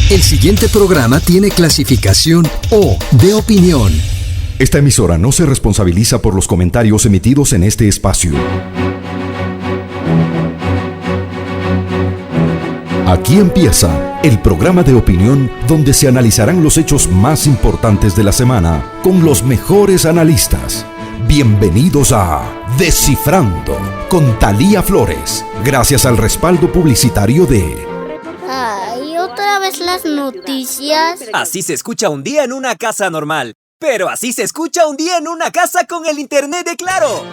El siguiente programa tiene clasificación O de opinión. Esta emisora no se responsabiliza por los comentarios emitidos en este espacio. Aquí empieza el programa de opinión donde se analizarán los hechos más importantes de la semana con los mejores analistas. Bienvenidos a Descifrando con Thalía Flores, gracias al respaldo publicitario de... Ay, otra vez las noticias. Así se escucha un día en una casa normal, pero así se escucha un día en una casa con el internet de Claro.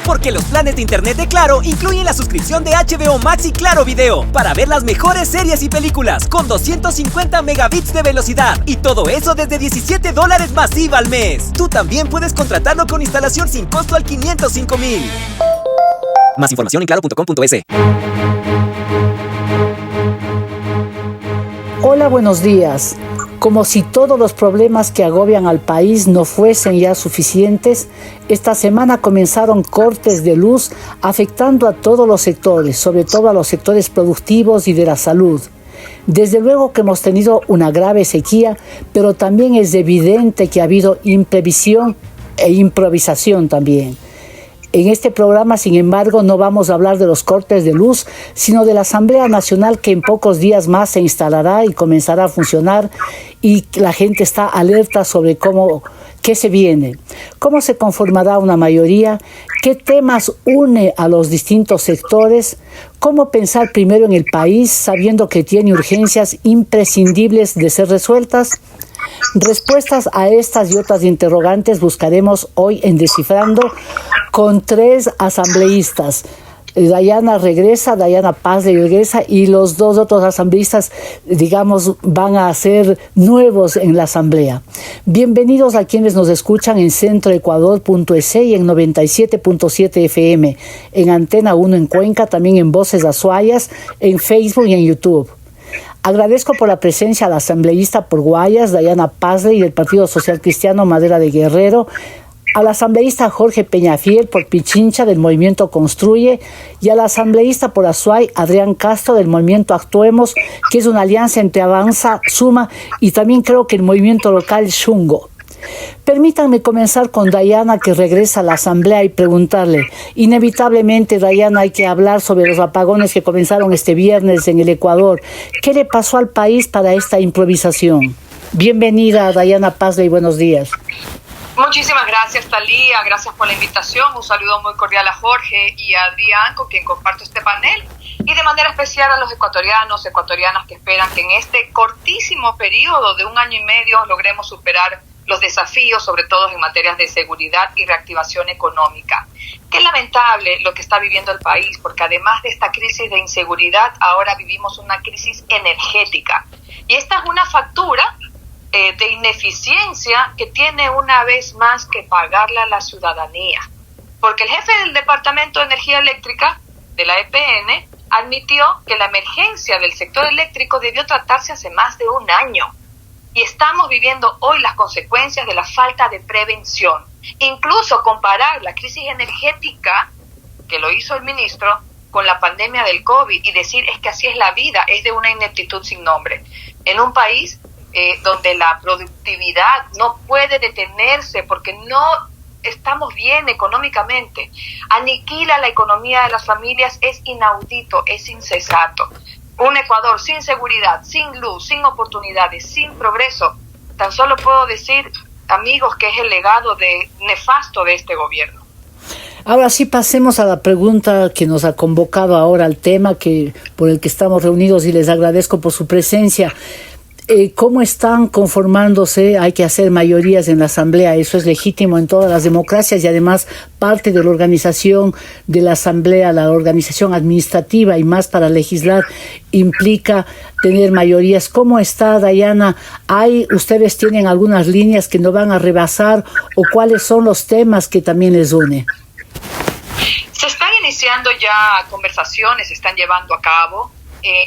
Porque los planes de internet de Claro incluyen la suscripción de HBO Max y Claro Video para ver las mejores series y películas con 250 megabits de velocidad y todo eso desde $17 masiva al mes. Tú también puedes contratarlo con instalación sin costo al 505,000. Más información en claro.com.es. Hola, buenos días. Como si todos los problemas que agobian al país no fuesen ya suficientes, esta semana comenzaron cortes de luz afectando a todos los sectores, sobre todo a los sectores productivos y de la salud. Desde luego que hemos tenido una grave sequía, pero también es evidente que ha habido imprevisión e improvisación también. En este programa, sin embargo, no vamos a hablar de los cortes de luz, sino de la Asamblea Nacional que en pocos días más se instalará y comenzará a funcionar, y la gente está alerta sobre qué se viene, cómo se conformará una mayoría, qué temas une a los distintos sectores, cómo pensar primero en el país sabiendo que tiene urgencias imprescindibles de ser resueltas. Respuestas a estas y otras interrogantes buscaremos hoy en Descifrando con 3 asambleístas. Dayana Pazley regresa y los 2 otros asambleístas, van a ser nuevos en la asamblea. Bienvenidos a quienes nos escuchan en centroecuador.es y en 97.7 FM, en Antena 1 en Cuenca, también en Voces Azuayas, en Facebook y en YouTube. Agradezco por la presencia a la asambleísta por Guayas, Dayana Pazley, del Partido Social Cristiano Madera de Guerrero, al asambleísta Jorge Peñafiel por Pichincha del Movimiento Construye y al asambleísta por Azuay, Adrián Castro del Movimiento Actuemos, que es una alianza entre Avanza, Suma y también creo que el movimiento local Xungo. Permítanme comenzar con Dayana, que regresa a la asamblea, y preguntarle, inevitablemente, Dayana, hay que hablar sobre los apagones que comenzaron este viernes en el Ecuador. ¿Qué le pasó al país para esta improvisación? Bienvenida, Dayana Pazley, buenos días. Muchísimas gracias, Thalía, gracias por la invitación. Un saludo muy cordial a Jorge y a Adrián, con quien comparto este panel, y de manera especial a los ecuatorianas que esperan que en este cortísimo periodo de 1 año y medio logremos superar los desafíos, sobre todo en materias de seguridad y reactivación económica. Qué lamentable lo que está viviendo el país, porque además de esta crisis de inseguridad, ahora vivimos una crisis energética. Y esta es una factura de ineficiencia que tiene una vez más que pagarla la ciudadanía. Porque el jefe del Departamento de Energía Eléctrica de la EPN admitió que la emergencia del sector eléctrico debió tratarse hace más de 1 año. Y estamos viviendo hoy las consecuencias de la falta de prevención. Incluso comparar la crisis energética, que lo hizo el ministro, con la pandemia del COVID y decir es que así es la vida, es de una ineptitud sin nombre. En un país donde la productividad no puede detenerse porque no estamos bien económicamente, aniquila la economía de las familias, es inaudito, es insensato. Un Ecuador sin seguridad, sin luz, sin oportunidades, sin progreso. Tan solo puedo decir, amigos, que es el legado nefasto de este gobierno. Ahora sí, pasemos a la pregunta que nos ha convocado ahora al tema por el que estamos reunidos, y les agradezco por su presencia. ¿Cómo están conformándose? Hay que hacer mayorías en la asamblea, eso es legítimo en todas las democracias, y además parte de la organización de la asamblea, la organización administrativa y más para legislar, implica tener mayorías. ¿Cómo está, Dayana? ¿Ustedes tienen algunas líneas que no van a rebasar, o cuáles son los temas que también les une? Se están iniciando ya conversaciones, se están llevando a cabo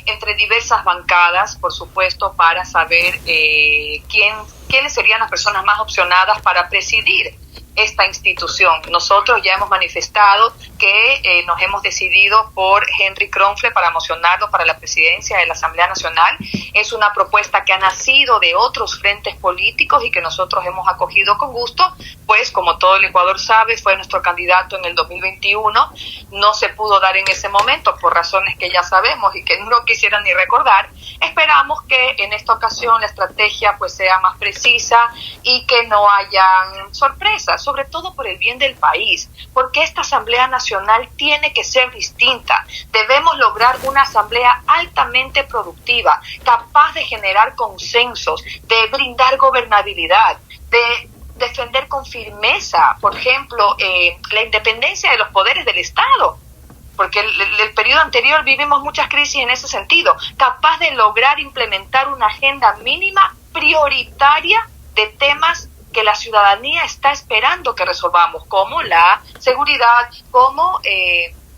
entre diversas bancadas, por supuesto, para saber quiénes serían las personas más opcionadas para presidir esta institución. Nosotros ya hemos manifestado que nos hemos decidido por Henry Kronfle para mocionarlo para la presidencia de la Asamblea Nacional. Es una propuesta que ha nacido de otros frentes políticos y que nosotros hemos acogido con gusto, pues como todo el Ecuador sabe, fue nuestro candidato en el 2021, no se pudo dar en ese momento por razones que ya sabemos y que no quisiera ni recordar. Esperamos que en esta ocasión la estrategia pues sea más precisa y que no hayan sorpresas, sobre todo por el bien del país, porque esta Asamblea Nacional tiene que ser distinta. Debemos lograr una asamblea altamente productiva, capaz de generar consensos, de brindar gobernabilidad, de defender con firmeza, por ejemplo, la independencia de los poderes del Estado, porque el periodo anterior vivimos muchas crisis en ese sentido, capaz de lograr implementar una agenda mínima prioritaria de temas que la ciudadanía está esperando que resolvamos, como la seguridad, como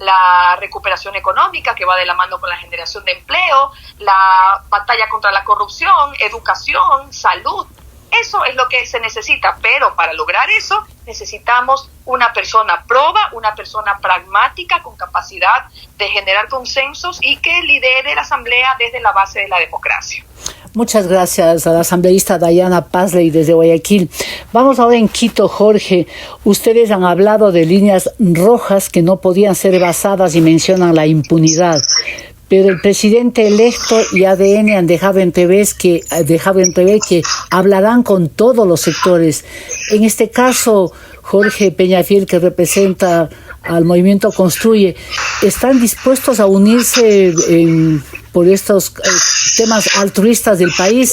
la recuperación económica que va de la mano con la generación de empleo, la batalla contra la corrupción, educación, salud. Eso es lo que se necesita, pero para lograr eso necesitamos una persona proba, una persona pragmática con capacidad de generar consensos y que lidere la asamblea desde la base de la democracia. Muchas gracias a la asambleísta Dayana Pazley desde Guayaquil. Vamos ahora en Quito, Jorge. Ustedes han hablado de líneas rojas que no podían ser basadas y mencionan la impunidad. Pero el presidente electo y ADN han dejado entrever que hablarán con todos los sectores. En este caso, Jorge Peñafiel, que representa al movimiento Construye, ¿están dispuestos a unirse por estos temas altruistas del país?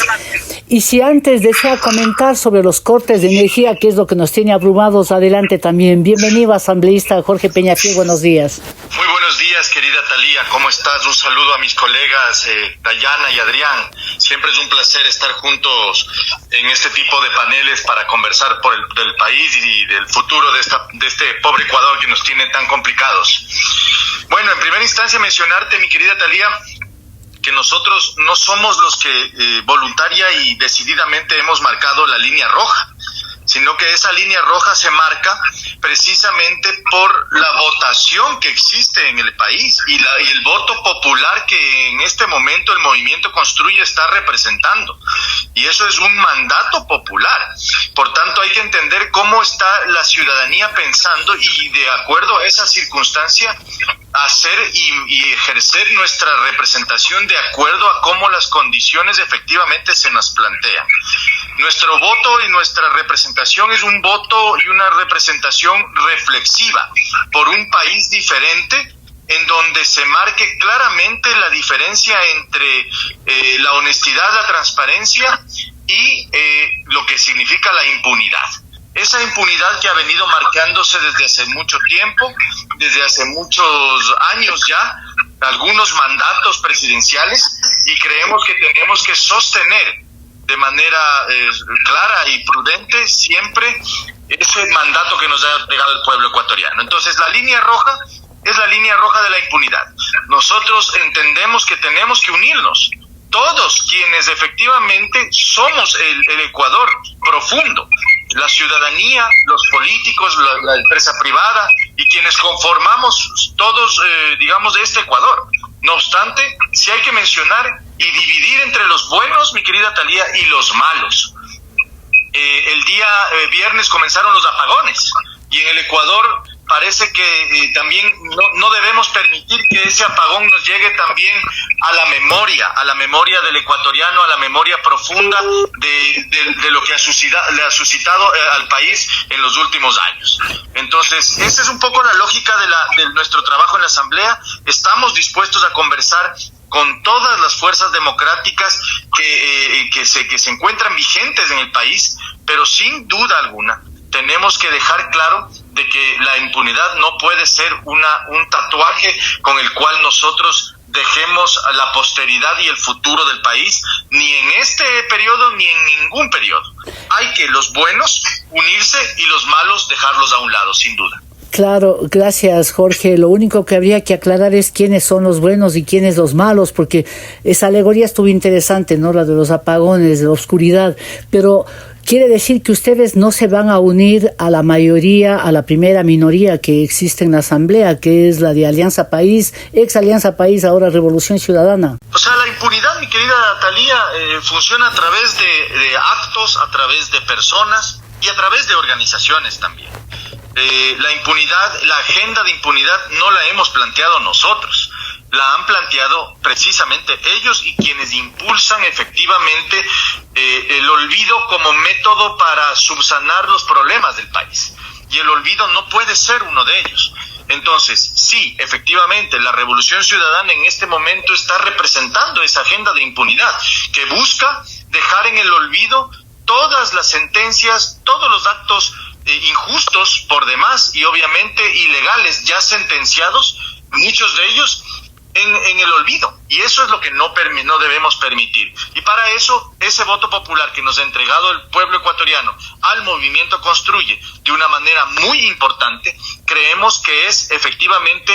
Y si antes desea comentar sobre los cortes de energía, que es lo que nos tiene abrumados, adelante también. Bienvenido, asambleísta Jorge Peñafiel, buenos días. Muy buenos días, querida Talía, ¿cómo estás? Un saludo a mis colegas Dayana y Adrián. Siempre es un placer estar juntos en este tipo de paneles para conversar del país y del futuro de este pobre Ecuador que nos tiene tan complicados. Bueno, en primera instancia mencionarte, mi querida Talía, que nosotros no somos los que voluntaria y decididamente hemos marcado la línea roja, sino que esa línea roja se marca precisamente por la votación que existe en el país y el voto popular que en este momento el movimiento Construye está representando. Y eso es un mandato popular. Por tanto, hay que entender cómo está la ciudadanía pensando y de acuerdo a esa circunstancia hacer y ejercer nuestra representación de acuerdo a cómo las condiciones efectivamente se nos plantean. Nuestro voto y nuestra representación es un voto y una representación reflexiva por un país diferente en donde se marque claramente la diferencia entre la honestidad, la transparencia y lo que significa la impunidad. Esa impunidad que ha venido marcándose desde hace mucho tiempo, desde hace muchos años ya, algunos mandatos presidenciales, y creemos que tenemos que sostener de manera clara y prudente siempre ese mandato que nos ha pegado el pueblo ecuatoriano. Entonces, la línea roja es la línea roja de la impunidad. Nosotros entendemos que tenemos que unirnos, todos quienes efectivamente somos el Ecuador profundo, la ciudadanía, los políticos, la empresa privada y quienes conformamos todos, de este Ecuador. No obstante, sí hay que mencionar y dividir entre los buenos, mi querida Talía, y los malos. El día viernes comenzaron los apagones y en el Ecuador parece que también no debemos permitir que ese apagón nos llegue también a la memoria del ecuatoriano, a la memoria profunda de lo que le ha suscitado al país en los últimos años. Entonces, esa es un poco la lógica de nuestro trabajo en la Asamblea. Estamos dispuestos a conversar con todas las fuerzas democráticas que se encuentran vigentes en el país, pero sin duda alguna tenemos que dejar claro de que la impunidad no puede ser un tatuaje con el cual nosotros dejemos a la posteridad y el futuro del país, ni en este periodo ni en ningún periodo. Hay que los buenos unirse y los malos dejarlos a un lado, sin duda. Claro, gracias Jorge. Lo único que habría que aclarar es quiénes son los buenos y quiénes los malos, porque esa alegoría estuvo interesante, ¿no? La de los apagones, de la oscuridad, pero quiere decir que ustedes no se van a unir a la mayoría, a la primera minoría que existe en la Asamblea, que es la de Alianza País, ex Alianza País, ahora Revolución Ciudadana. O sea, la impunidad, mi querida Thalía, funciona a través de actos, a través de personas y a través de organizaciones también. La impunidad, la agenda de impunidad no la hemos planteado nosotros, la han planteado precisamente ellos y quienes impulsan efectivamente el olvido como método para subsanar los problemas del país. Y el olvido no puede ser uno de ellos. Entonces, sí, efectivamente, la Revolución Ciudadana en este momento está representando esa agenda de impunidad que busca dejar en el olvido todas las sentencias, todos los actos injustos por demás y obviamente ilegales ya sentenciados, muchos de ellos en el olvido, y eso es lo que no debemos permitir. Y para eso, ese voto popular que nos ha entregado el pueblo ecuatoriano al movimiento Construye de una manera muy importante, creemos que es efectivamente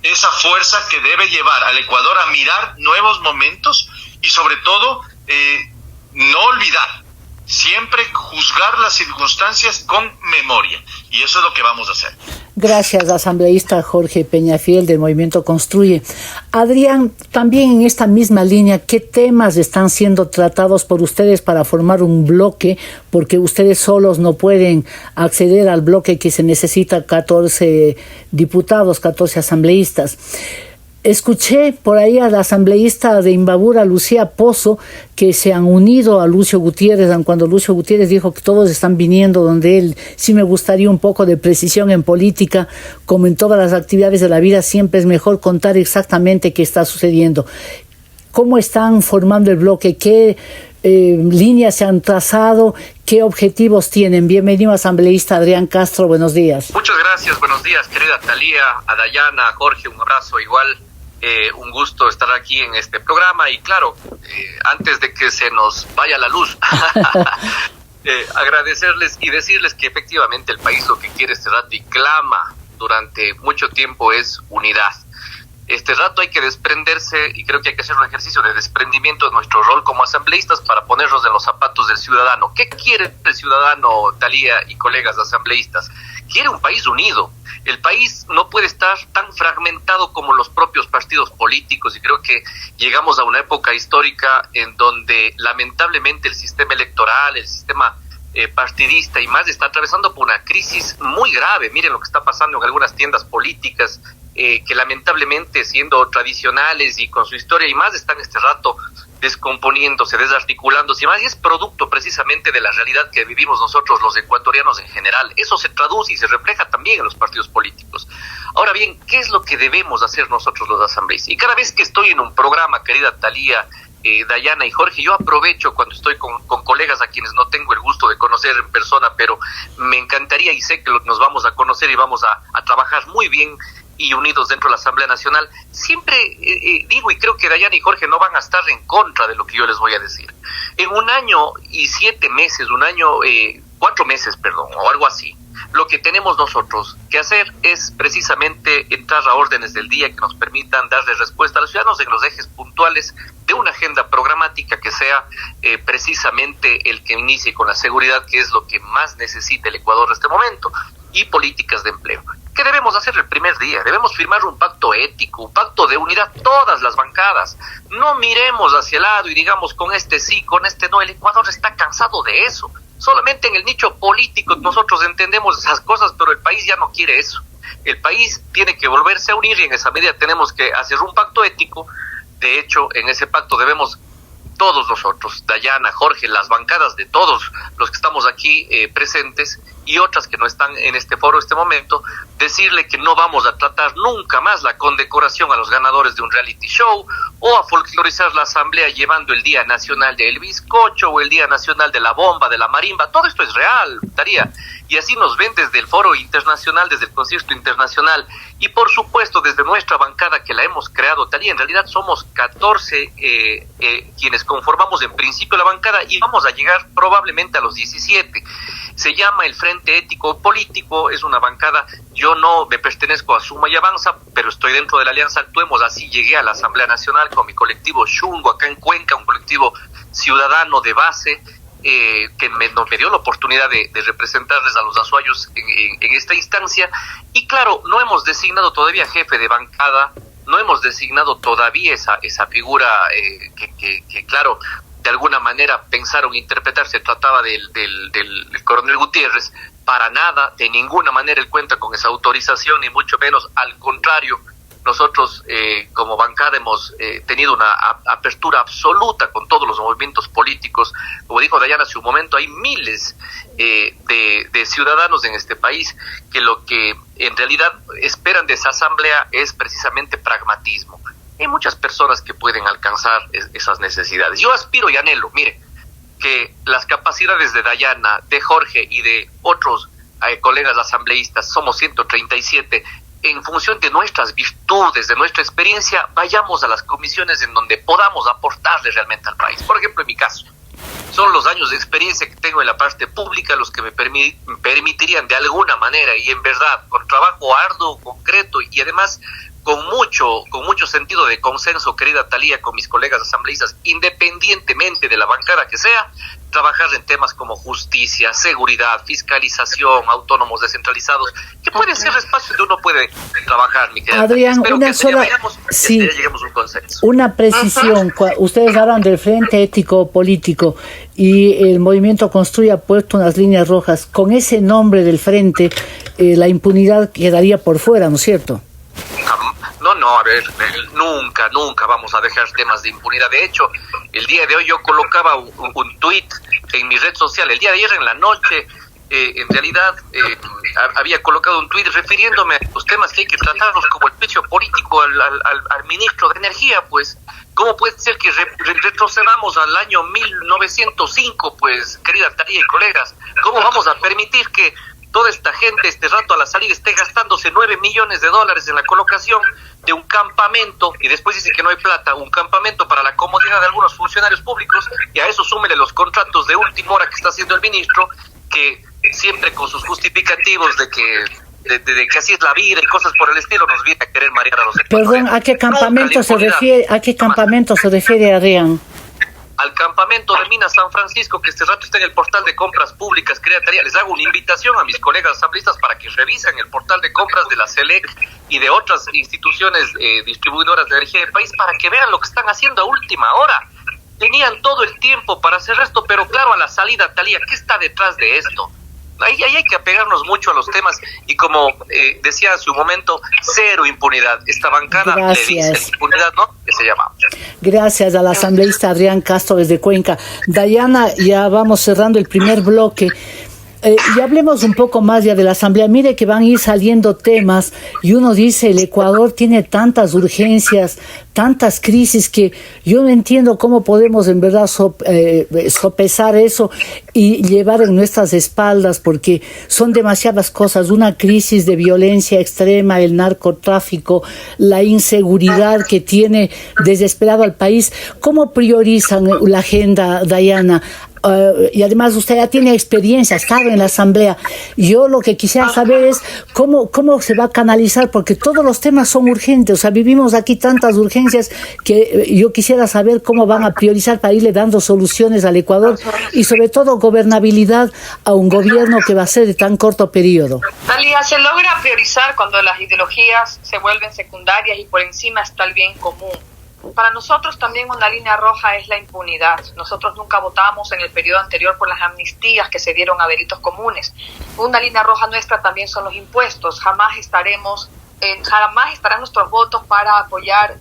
esa fuerza que debe llevar al Ecuador a mirar nuevos momentos y sobre todo no olvidar, siempre juzgar las circunstancias con memoria, y eso es lo que vamos a hacer. Gracias, asambleísta Jorge Peñafiel del Movimiento Construye. Adrián, también en esta misma línea, ¿qué temas están siendo tratados por ustedes para formar un bloque? Porque ustedes solos no pueden acceder al bloque que se necesita 14 diputados, 14 asambleístas. Escuché por ahí a la asambleísta de Imbabura, Lucía Pozo, que se han unido a Lucio Gutiérrez, cuando Lucio Gutiérrez dijo que todos están viniendo donde él. Sí me gustaría un poco de precisión en política, como en todas las actividades de la vida, siempre es mejor contar exactamente qué está sucediendo. ¿Cómo están formando el bloque? ¿Qué líneas se han trazado? ¿Qué objetivos tienen? Bienvenido, asambleísta Adrián Castro, buenos días. Muchas gracias, buenos días, querida Thalía, a Dayana, a Jorge, un abrazo igual. Un gusto estar aquí en este programa y claro, antes de que se nos vaya la luz, agradecerles y decirles que efectivamente el país lo que quiere este rato y clama durante mucho tiempo es unidad. Este rato hay que desprenderse y creo que hay que hacer un ejercicio de desprendimiento de nuestro rol como asambleístas para ponernos en los zapatos del ciudadano. ¿Qué quiere el ciudadano, Thalía y colegas asambleístas? Quiere un país unido. El país no puede estar tan fragmentado como los propios partidos políticos y creo que llegamos a una época histórica en donde lamentablemente el sistema electoral, el sistema partidista y más está atravesando por una crisis muy grave. Miren lo que está pasando en algunas tiendas políticas que lamentablemente siendo tradicionales y con su historia y más están este rato descomponiéndose, desarticulándose y más, y es producto precisamente de la realidad que vivimos nosotros los ecuatorianos en general. Eso se traduce y se refleja también en los partidos políticos. Ahora bien, ¿qué es lo que debemos hacer nosotros los asambleístas? Y cada vez que estoy en un programa, querida Thalía, Dayana y Jorge, yo aprovecho cuando estoy con colegas a quienes no tengo el gusto de conocer en persona, pero me encantaría y sé que nos vamos a conocer y vamos a trabajar muy bien y unidos dentro de la Asamblea Nacional. Siempre digo, y creo que Dayana y Jorge no van a estar en contra de lo que yo les voy a decir. En 1 año y 7 meses, 4 meses, perdón, o algo así, lo que tenemos nosotros que hacer es precisamente entrar a órdenes del día que nos permitan darle respuesta a los ciudadanos en los ejes puntuales de una agenda programática que sea precisamente el que inicie con la seguridad, que es lo que más necesita el Ecuador en este momento, y políticas de empleo. ¿Qué debemos hacer el primer día? Debemos firmar un pacto ético, un pacto de unidad, todas las bancadas. No miremos hacia el lado y digamos con este sí, con este no. El Ecuador está cansado de eso. Solamente en el nicho político nosotros entendemos esas cosas, pero el país ya no quiere eso. El país tiene que volverse a unir y en esa medida tenemos que hacer un pacto ético. De hecho, en ese pacto debemos todos nosotros, Dayana, Jorge, las bancadas de todos los que estamos aquí presentes y otras que no están en este foro en este momento, decirle que no vamos a tratar nunca más la condecoración a los ganadores de un reality show o a folclorizar la asamblea llevando el Día Nacional del Bizcocho o el Día Nacional de la Bomba, de la Marimba. Todo esto es real, Thalía, y así nos ven desde el foro internacional, desde el concierto internacional y por supuesto desde nuestra bancada que la hemos creado, Thalía. En realidad somos 14 quienes conformamos en principio la bancada y vamos a llegar probablemente a los 17. Se llama el Frente Ético Político, es una bancada, yo no me pertenezco a Suma y Avanza, pero estoy dentro de la Alianza Actuemos, así llegué a la Asamblea Nacional con mi colectivo Xungo, acá en Cuenca, un colectivo ciudadano de base, que me dio la oportunidad de representarles a los azuayos en esta instancia. Y claro, no hemos designado todavía jefe de bancada, no hemos designado todavía esa figura que claro, de alguna manera pensaron interpretar, se trataba del coronel Gutiérrez. Para nada, de ninguna manera él cuenta con esa autorización, ni mucho menos, al contrario. Nosotros como bancada hemos tenido una apertura absoluta con todos los movimientos políticos. Como dijo Dayana hace un momento, hay miles de ciudadanos en este país que lo que en realidad esperan de esa asamblea es precisamente pragmatismo. Hay muchas personas que pueden alcanzar esas necesidades. Yo aspiro y anhelo, mire, que las capacidades de Dayana, de Jorge y de otros colegas asambleístas, somos 137, en función de nuestras virtudes, de nuestra experiencia, vayamos a las comisiones en donde podamos aportarle realmente al país. Por ejemplo, en mi caso, son los años de experiencia que tengo en la parte pública los que me permitirían de alguna manera y en verdad, con trabajo arduo, concreto y además con mucho sentido de consenso, querida Talía, con mis colegas asambleístas, independientemente de la bancada que sea, trabajar en temas como justicia, seguridad, fiscalización, autónomos descentralizados, que pueden ser espacios donde uno puede trabajar, mi querida. Adrián, una sola, lleguemos a un consenso. Una precisión. Ustedes hablan del Frente Ético Político y el movimiento Construye ha puesto unas líneas rojas. Con ese nombre del frente, la impunidad quedaría por fuera, ¿no es cierto? No, a ver, nunca vamos a dejar temas de impunidad. De hecho, el día de hoy yo colocaba un tuit en mi red social. El día de ayer en la noche, en realidad, había colocado un tuit refiriéndome a los temas que hay que tratarlos como el juicio político al ministro de Energía, pues. ¿Cómo puede ser que retrocedamos al año 1905, pues, querida Talía y colegas? ¿Cómo vamos a permitir que toda esta gente este rato a la salida esté gastándose $9 millones en la colocación de un campamento, y después dice que no hay plata, un campamento para la comodidad de algunos funcionarios públicos, y a eso súmele los contratos de última hora que está haciendo el ministro, que siempre con sus justificativos de que así es la vida y cosas por el estilo nos viene a querer marear a los ecuatorianos? Perdón, ¿a qué campamento se refiere, Adrián? Al campamento de Minas San Francisco, que este rato está en el portal de compras públicas, querida Talía. Les hago una invitación a mis colegas asambleístas para que revisen el portal de compras de la CELEC y de otras instituciones distribuidoras de energía del país para que vean lo que están haciendo a última hora. Tenían todo el tiempo para hacer esto, pero claro, a la salida, Talía, ¿qué está detrás de esto? Ahí hay que apegarnos mucho a los temas y como decía hace un momento, cero impunidad. Esta bancada le dice impunidad, ¿no? Que se llama. Gracias al asambleísta Adrián Castro desde Cuenca. Dayana, ya vamos cerrando el primer bloque. Y hablemos un poco más ya de la asamblea. Mire que van a ir saliendo temas y uno dice, el Ecuador tiene tantas urgencias, tantas crisis que yo no entiendo cómo podemos en verdad sopesar eso y llevar en nuestras espaldas, porque son demasiadas cosas. Una crisis de violencia extrema, el narcotráfico, la inseguridad que tiene desesperado al país. ¿Cómo priorizan la agenda, Dayana? Y además usted ya tiene experiencia, estaba en la asamblea. Yo lo que quisiera saber es cómo se va a canalizar, porque todos los temas son urgentes. O sea, vivimos aquí tantas urgencias que yo quisiera saber cómo van a priorizar para irle dando soluciones al Ecuador y sobre todo gobernabilidad a un gobierno que va a ser de tan corto periodo. Talía, se logra priorizar cuando las ideologías se vuelven secundarias y por encima está el bien común. Para nosotros también una línea roja es la impunidad.Nosotros nunca votamos en el periodo anterior por las amnistías que se dieron a delitos comunes. Una línea roja nuestra también son los impuestos. Jamás estarán nuestros votos para apoyar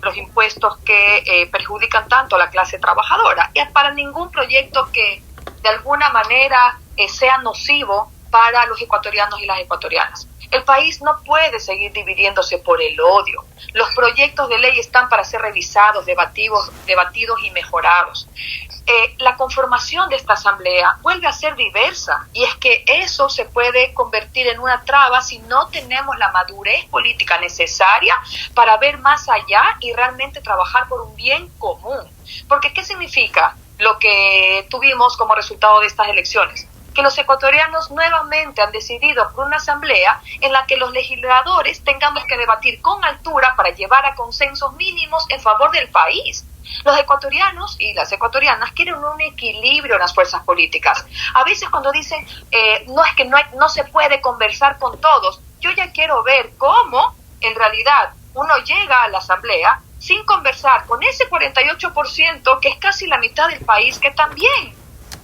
los impuestos que perjudican tanto a la clase trabajadora. Y para ningún proyecto que de alguna manera sea nocivo para los ecuatorianos y las ecuatorianas. El país no puede seguir dividiéndose por el odio. Los proyectos de ley están para ser revisados, debatidos y mejorados. La conformación de esta asamblea vuelve a ser diversa y es que eso se puede convertir en una traba si no tenemos la madurez política necesaria para ver más allá y realmente trabajar por un bien común. Porque ¿qué significa lo que tuvimos como resultado de estas elecciones? que los ecuatorianos nuevamente han decidido por una asamblea en la que los legisladores tengamos que debatir con altura para llevar a consensos mínimos en favor del país. Los ecuatorianos y las ecuatorianas quieren un equilibrio en las fuerzas políticas. A veces cuando dicen, no se puede conversar con todos, yo ya quiero ver cómo en realidad uno llega a la asamblea sin conversar con ese 48% que es casi la mitad del país, que también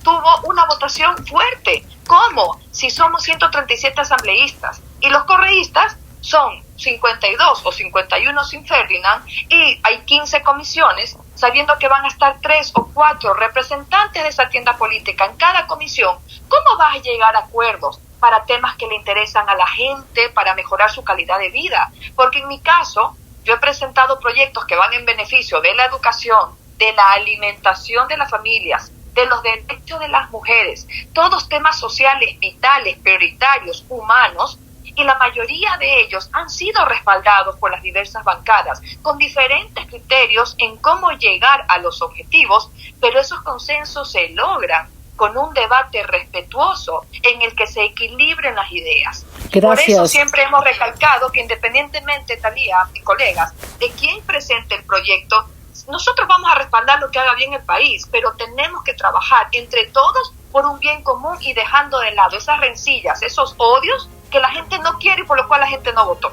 tuvo una votación fuerte. ¿Cómo? Si somos 137 asambleístas y los correístas son 52 o 51 sin Ferdinand y hay 15 comisiones, sabiendo que van a estar 3 o 4 representantes de esa tienda política en cada comisión, ¿cómo vas a llegar a acuerdos para temas que le interesan a la gente, para mejorar su calidad de vida? Porque en mi caso, yo he presentado proyectos que van en beneficio de la educación, de la alimentación de las familias, de los derechos de las mujeres, todos temas sociales vitales, prioritarios, humanos, y la mayoría de ellos han sido respaldados por las diversas bancadas, con diferentes criterios en cómo llegar a los objetivos, pero esos consensos se logran con un debate respetuoso en el que se equilibren las ideas. Gracias. Por eso siempre hemos recalcado que independientemente, Talía y colegas, de quién presente el proyecto, nosotros vamos a respaldar lo que haga bien el país, pero tenemos que trabajar entre todos por un bien común y dejando de lado esas rencillas, esos odios que la gente no quiere y por lo cual la gente no votó.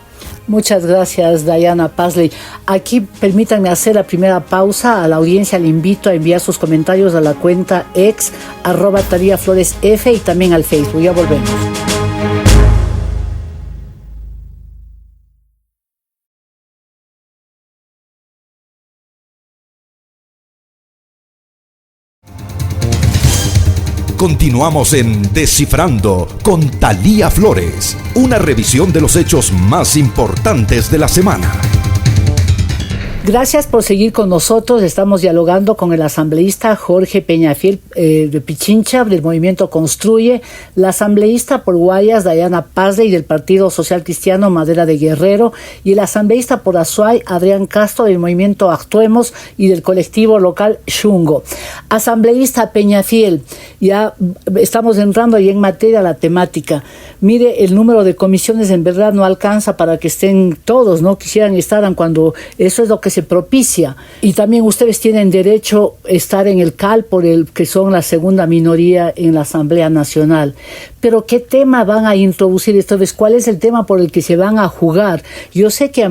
Muchas gracias, Diana Pazley. Aquí permítanme hacer la primera pausa. A la audiencia le invito a enviar sus comentarios a la cuenta ex @TaliaFloresF y también al Facebook. Ya volvemos. Continuamos en Descifrando con Thalía Flores, una revisión de los hechos más importantes de la semana. Gracias por seguir con nosotros. Estamos dialogando con el asambleísta Jorge Peñafiel de Pichincha, del Movimiento Construye, la asambleísta por Guayas, Diana Pazley, del Partido Social Cristiano Madera de Guerrero, y el asambleísta por Azuay, Adrián Castro, del Movimiento Actuemos y del colectivo local Xungo. Asambleísta Peñafiel, ya estamos entrando ahí en materia la temática. Mire, el número de comisiones en verdad no alcanza para que estén todos, ¿no? Quisieran estar cuando eso es lo que se propicia. Y también ustedes tienen derecho a estar en el CAL por el que son la segunda minoría en la Asamblea Nacional. Pero ¿qué tema van a introducir esta vez? ¿Cuál es el tema por el que se van a jugar? Yo sé que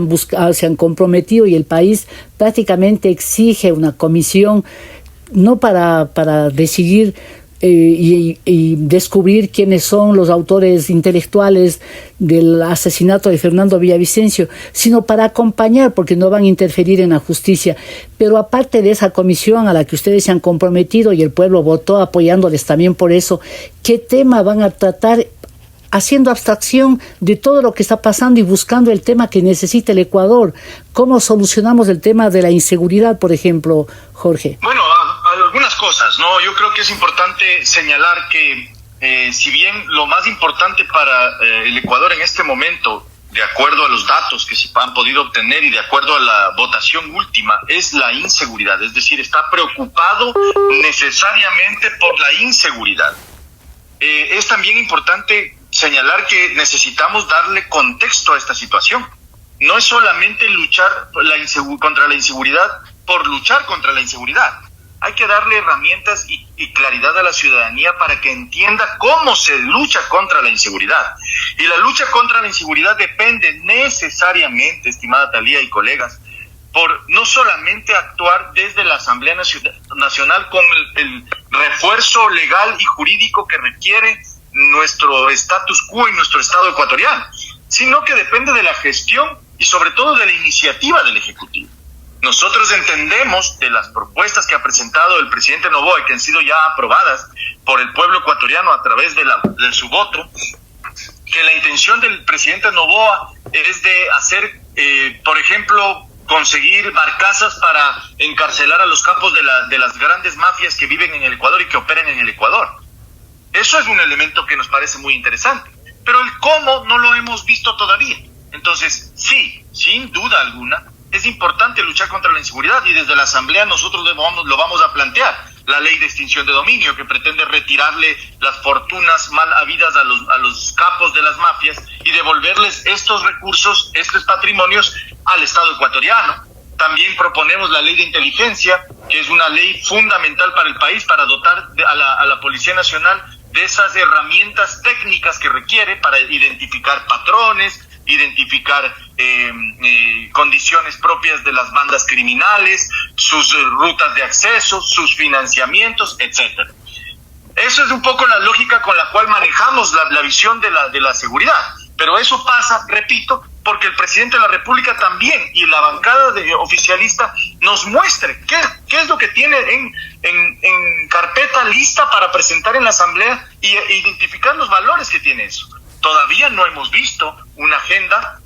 se han comprometido y el país prácticamente exige una comisión, no para decidir y descubrir quiénes son los autores intelectuales del asesinato de Fernando Villavicencio, sino para acompañar, porque no van a interferir en la justicia. Pero aparte de esa comisión a la que ustedes se han comprometido y el pueblo votó apoyándoles también por eso, ¿qué tema van a tratar haciendo abstracción de todo lo que está pasando y buscando el tema que necesita el Ecuador? ¿Cómo solucionamos el tema de la inseguridad, por ejemplo, Jorge? Bueno, algunas cosas, ¿no? Yo creo que es importante señalar que si bien lo más importante para el Ecuador en este momento, de acuerdo a los datos que se han podido obtener y de acuerdo a la votación última, es la inseguridad, es decir, está preocupado necesariamente por la inseguridad. Es también importante señalar que necesitamos darle contexto a esta situación. No es solamente luchar contra la inseguridad por luchar contra la inseguridad. Hay que darle herramientas y claridad a la ciudadanía para que entienda cómo se lucha contra la inseguridad. Y la lucha contra la inseguridad depende necesariamente, estimada Thalía y colegas, por no solamente actuar desde la Asamblea Nacional con el refuerzo legal y jurídico que requiere nuestro status quo y nuestro Estado ecuatoriano, sino que depende de la gestión y sobre todo de la iniciativa del Ejecutivo. Nosotros entendemos de las propuestas que ha presentado el presidente Noboa y que han sido ya aprobadas por el pueblo ecuatoriano a través de su voto, que la intención del presidente Noboa es de hacer, por ejemplo, conseguir barcazas para encarcelar a los capos de las grandes mafias que viven en el Ecuador y que operan en el Ecuador. Eso es un elemento que nos parece muy interesante, pero el cómo no lo hemos visto todavía. Entonces, sí, sin duda alguna, es importante luchar contra la inseguridad y desde la Asamblea nosotros lo vamos a plantear. la ley de extinción de dominio, que pretende retirarle las fortunas mal habidas a los capos de las mafias y devolverles estos recursos, estos patrimonios al Estado ecuatoriano. También proponemos la ley de inteligencia, que es una ley fundamental para el país, para dotar a la Policía Nacional de esas herramientas técnicas que requiere para identificar patrones, identificar condiciones propias de las bandas criminales, sus rutas de acceso, sus financiamientos, etcétera. Eso es un poco la lógica con la cual manejamos la visión de la seguridad. Pero eso pasa, repito, porque el presidente de la República también y la bancada oficialista nos muestre qué es lo que tiene en carpeta lista para presentar en la Asamblea y identificar los valores que tiene eso. Todavía no hemos visto una agenda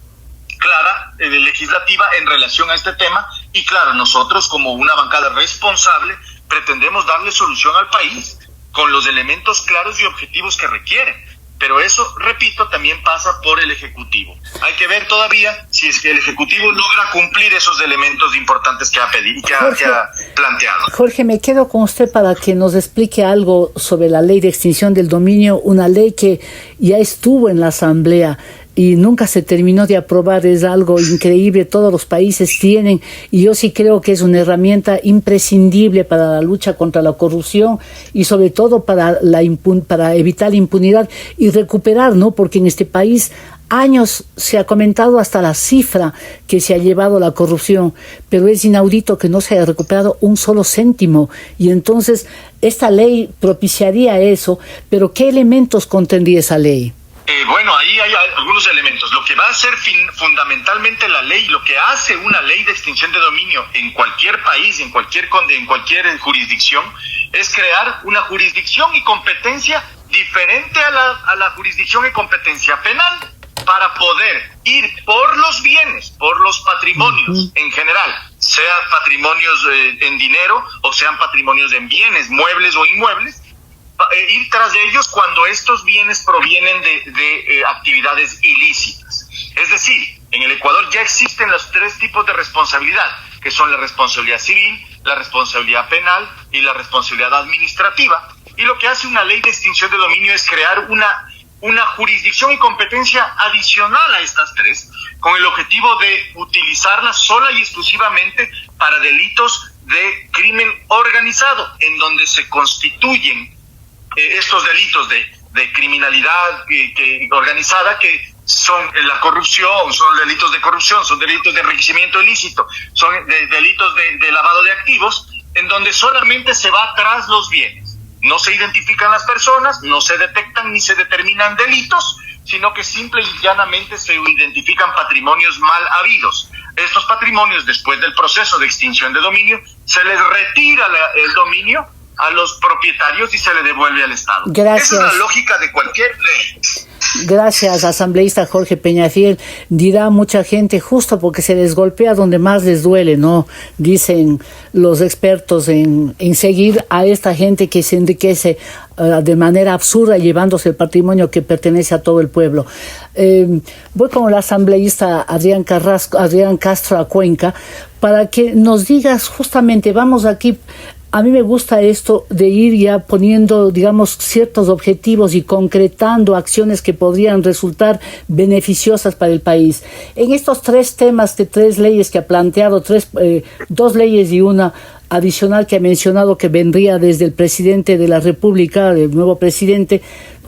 clara legislativa en relación a este tema y claro, nosotros como una bancada responsable pretendemos darle solución al país con los elementos claros y objetivos que requiere. Pero eso, repito, también pasa por el Ejecutivo. Hay que ver todavía si es que el Ejecutivo logra cumplir esos elementos importantes que ha pedido, que ha planteado. Jorge, me quedo con usted para que nos explique algo sobre la ley de extinción del dominio, una ley que ya estuvo en la Asamblea y nunca se terminó de aprobar. Es algo increíble, todos los países tienen, y yo sí creo que es una herramienta imprescindible para la lucha contra la corrupción y sobre todo para evitar la impunidad y recuperar, ¿no? Porque en este país años se ha comentado hasta la cifra que se ha llevado la corrupción, pero es inaudito que no se haya recuperado un solo céntimo, y entonces esta ley propiciaría eso. Pero ¿qué elementos contendría esa ley? Bueno, ahí hay algunos elementos. Lo que va a hacer fundamentalmente la ley, lo que hace una ley de extinción de dominio en cualquier país, en cualquier jurisdicción, es crear una jurisdicción y competencia diferente a la jurisdicción y competencia penal, para poder ir por los bienes, por los patrimonios en general, sean patrimonios en dinero o sean patrimonios en bienes, muebles o inmuebles, ir tras de ellos cuando estos bienes provienen de actividades ilícitas. Es decir, en el Ecuador ya existen los tres tipos de responsabilidad, que son la responsabilidad civil, la responsabilidad penal y la responsabilidad administrativa. Y lo que hace una ley de extinción de dominio es crear una jurisdicción y competencia adicional a estas tres, con el objetivo de utilizarlas sola y exclusivamente para delitos de crimen organizado, en donde se constituyen estos delitos de criminalidad organizada, que son la corrupción, son delitos de corrupción, son delitos de enriquecimiento ilícito, son delitos de lavado de activos, en donde solamente se va tras los bienes. No se identifican las personas, no se detectan ni se determinan delitos, sino que simple y llanamente se identifican patrimonios mal habidos. Estos patrimonios, después del proceso de extinción de dominio, se les retira el dominio a los propietarios y se le devuelve al Estado. Gracias. Esa es la lógica de cualquier ley. Gracias, asambleísta Jorge Peñafiel. Dirá mucha gente, justo porque se les golpea donde más les duele, ¿no? Dicen los expertos en seguir a esta gente que se enriquece de manera absurda, llevándose el patrimonio que pertenece a todo el pueblo. Voy con el asambleísta Adrián Castro a Cuenca para que nos digas justamente, vamos aquí. A mí me gusta esto de ir ya poniendo, digamos, ciertos objetivos y concretando acciones que podrían resultar beneficiosas para el país. En estos tres temas de tres leyes que ha planteado, dos leyes y una adicional que ha mencionado que vendría desde el presidente de la República, el nuevo presidente,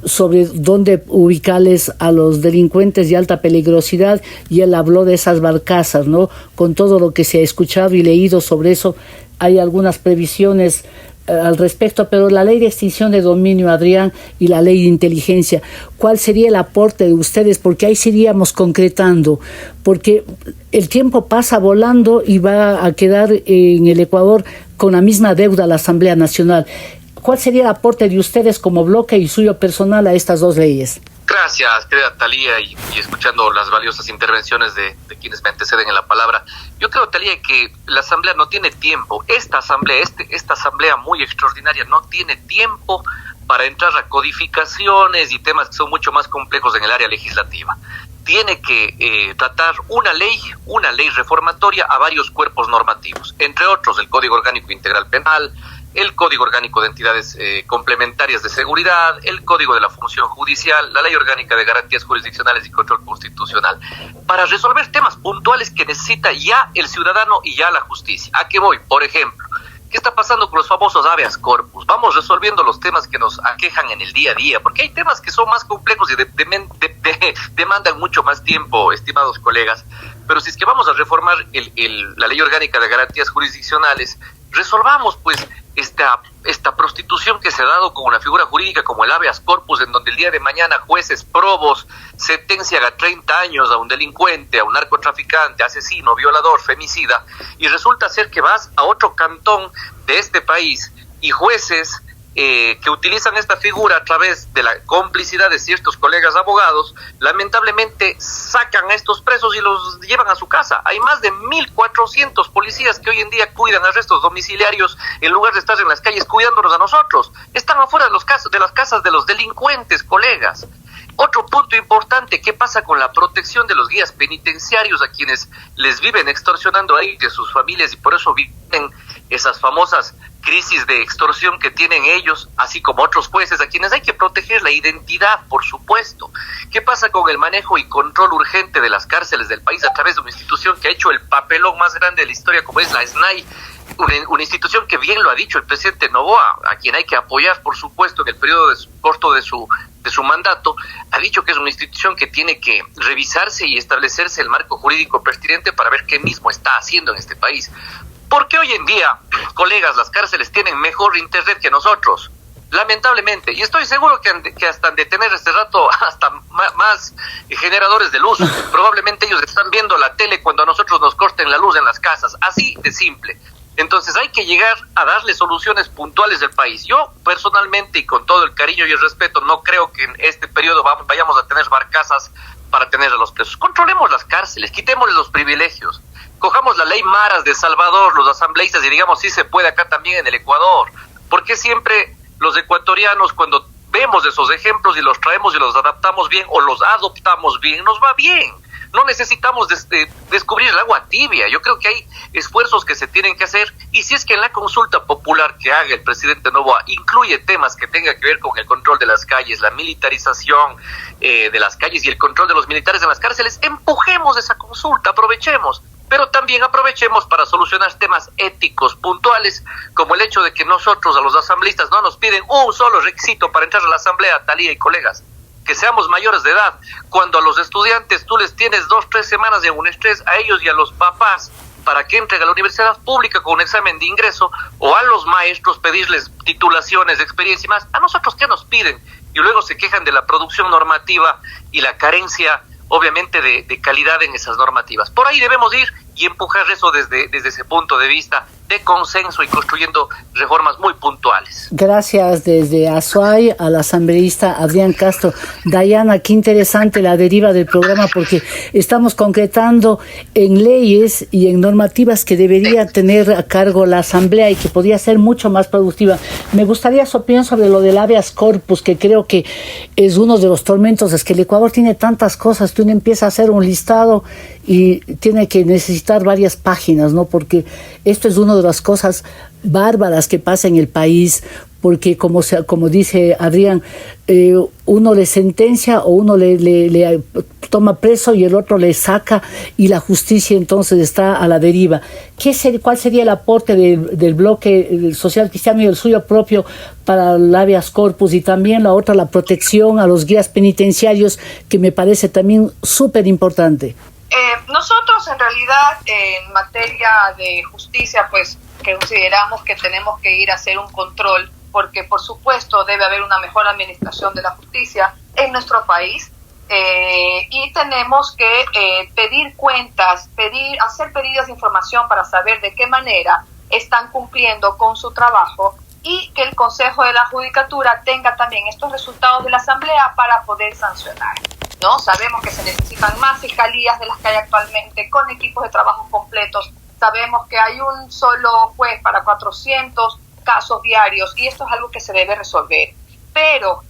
sobre dónde ubicarles a los delincuentes de alta peligrosidad, y él habló de esas barcazas, ¿no? Con todo lo que se ha escuchado y leído sobre eso, hay algunas previsiones al respecto, pero la ley de extinción de dominio, Adrián, y la ley de inteligencia, ¿cuál sería el aporte de ustedes? Porque ahí seguiríamos concretando, porque el tiempo pasa volando y va a quedar en el Ecuador con la misma deuda la Asamblea Nacional. ¿Cuál sería el aporte de ustedes como bloque y suyo personal a estas dos leyes? Gracias, querida Talía, y escuchando las valiosas intervenciones de quienes me anteceden en la palabra. Yo creo, Talía, que la Asamblea no tiene tiempo, esta Asamblea muy extraordinaria no tiene tiempo para entrar a codificaciones y temas que son mucho más complejos en el área legislativa. Tiene que tratar una ley reformatoria a varios cuerpos normativos, entre otros el Código Orgánico Integral Penal, el Código Orgánico de Entidades Complementarias de Seguridad, el Código de la Función Judicial, la Ley Orgánica de Garantías Jurisdiccionales y Control Constitucional, para resolver temas puntuales que necesita ya el ciudadano y ya la justicia. ¿A qué voy? Por ejemplo, ¿qué está pasando con los famosos habeas corpus? Vamos resolviendo los temas que nos aquejan en el día a día, porque hay temas que son más complejos y demandan mucho más tiempo, estimados colegas. Pero si es que vamos a reformar la Ley Orgánica de Garantías Jurisdiccionales, resolvamos pues esta prostitución que se ha dado con una figura jurídica como el habeas corpus, en donde el día de mañana jueces probos sentencian a 30 años a un delincuente, a un narcotraficante, asesino, violador, femicida, y resulta ser que vas a otro cantón de este país y jueces que utilizan esta figura a través de la complicidad de ciertos colegas abogados, lamentablemente sacan a estos presos y los llevan a su casa. Hay más de 1.400 policías que hoy en día cuidan arrestos domiciliarios en lugar de estar en las calles cuidándonos a nosotros. Están afuera de las casas de los delincuentes, colegas. Otro punto importante, ¿qué pasa con la protección de los guías penitenciarios a quienes les viven extorsionando ahí de sus familias y por eso viven esas famosas crisis de extorsión que tienen ellos, así como otros jueces a quienes hay que proteger la identidad, por supuesto? ¿Qué pasa con el manejo y control urgente de las cárceles del país a través de una institución que ha hecho el papelón más grande de la historia como es la SNAI? Una institución que bien lo ha dicho el presidente Noboa, a quien hay que apoyar, por supuesto, en el periodo corto de su mandato, ha dicho que es una institución que tiene que revisarse y establecerse el marco jurídico pertinente para ver qué mismo está haciendo en este país. Porque hoy en día, colegas, las cárceles tienen mejor internet que nosotros, lamentablemente, y estoy seguro que hasta han de tener este rato hasta más generadores de luz. Probablemente ellos están viendo la tele cuando a nosotros nos corten la luz en las casas, así de simple. Entonces hay que llegar a darle soluciones puntuales del país. Yo personalmente y con todo el cariño y el respeto no creo que en este periodo vayamos a tener barcazas para tener a los presos. Controlemos las cárceles, quitémosles los privilegios. Cojamos la ley Maras de Salvador, los asambleístas, y digamos, sí se puede acá también en el Ecuador. ¿Por qué siempre los ecuatorianos, cuando vemos esos ejemplos y los traemos y los adaptamos bien o los adoptamos bien, nos va bien? No necesitamos descubrir el agua tibia. Yo creo que hay esfuerzos que se tienen que hacer, y si es que en la consulta popular que haga el presidente Noboa incluye temas que tengan que ver con el control de las calles, la militarización de las calles y el control de los militares en las cárceles, empujemos esa consulta, aprovechemos. Pero también aprovechemos para solucionar temas éticos puntuales, como el hecho de que nosotros, a los asambleístas, no nos piden un solo requisito para entrar a la asamblea, Talía y colegas: que seamos mayores de edad. Cuando a los estudiantes tú les tienes 2-3 semanas de un estrés, a ellos y a los papás, para que entren a la universidad pública con un examen de ingreso, o a los maestros pedirles titulaciones, experiencia y más, ¿a nosotros qué nos piden? Y luego se quejan de la producción normativa y la carencia, obviamente, de calidad en esas normativas. Por ahí debemos ir y empujar eso desde ese punto de vista de consenso y construyendo reformas muy puntuales. Gracias desde Azuay al asambleísta Adrián Castro. Dayana, qué interesante la deriva del programa, porque estamos concretando en leyes y en normativas que debería tener a cargo la asamblea y que podría ser mucho más productiva. Me gustaría su opinión sobre lo del habeas corpus, que creo que es uno de los tormentos. Es que el Ecuador tiene tantas cosas que uno empieza a hacer un listado y tiene que necesitar varias páginas, ¿no? Porque esto es una de las cosas bárbaras que pasa en el país, porque como dice Adrián, uno le sentencia o uno le toma preso y el otro le saca, y la justicia entonces está a la deriva. ¿Cuál sería el aporte del bloque social cristiano y el suyo propio para el habeas corpus? Y también la otra, la protección a los guías penitenciarios, que me parece también súper importante. Nosotros en realidad en materia de justicia pues que consideramos que tenemos que ir a hacer un control, porque por supuesto debe haber una mejor administración de la justicia en nuestro país, y tenemos que pedir cuentas, hacer pedidos de información para saber de qué manera están cumpliendo con su trabajo, y que el Consejo de la Judicatura tenga también estos resultados de la Asamblea para poder sancionar, ¿no? Sabemos que se necesitan más fiscalías de las que hay actualmente, con equipos de trabajo completos. Sabemos que hay un solo juez para 400 casos diarios, y esto es algo que se debe resolver. Pero,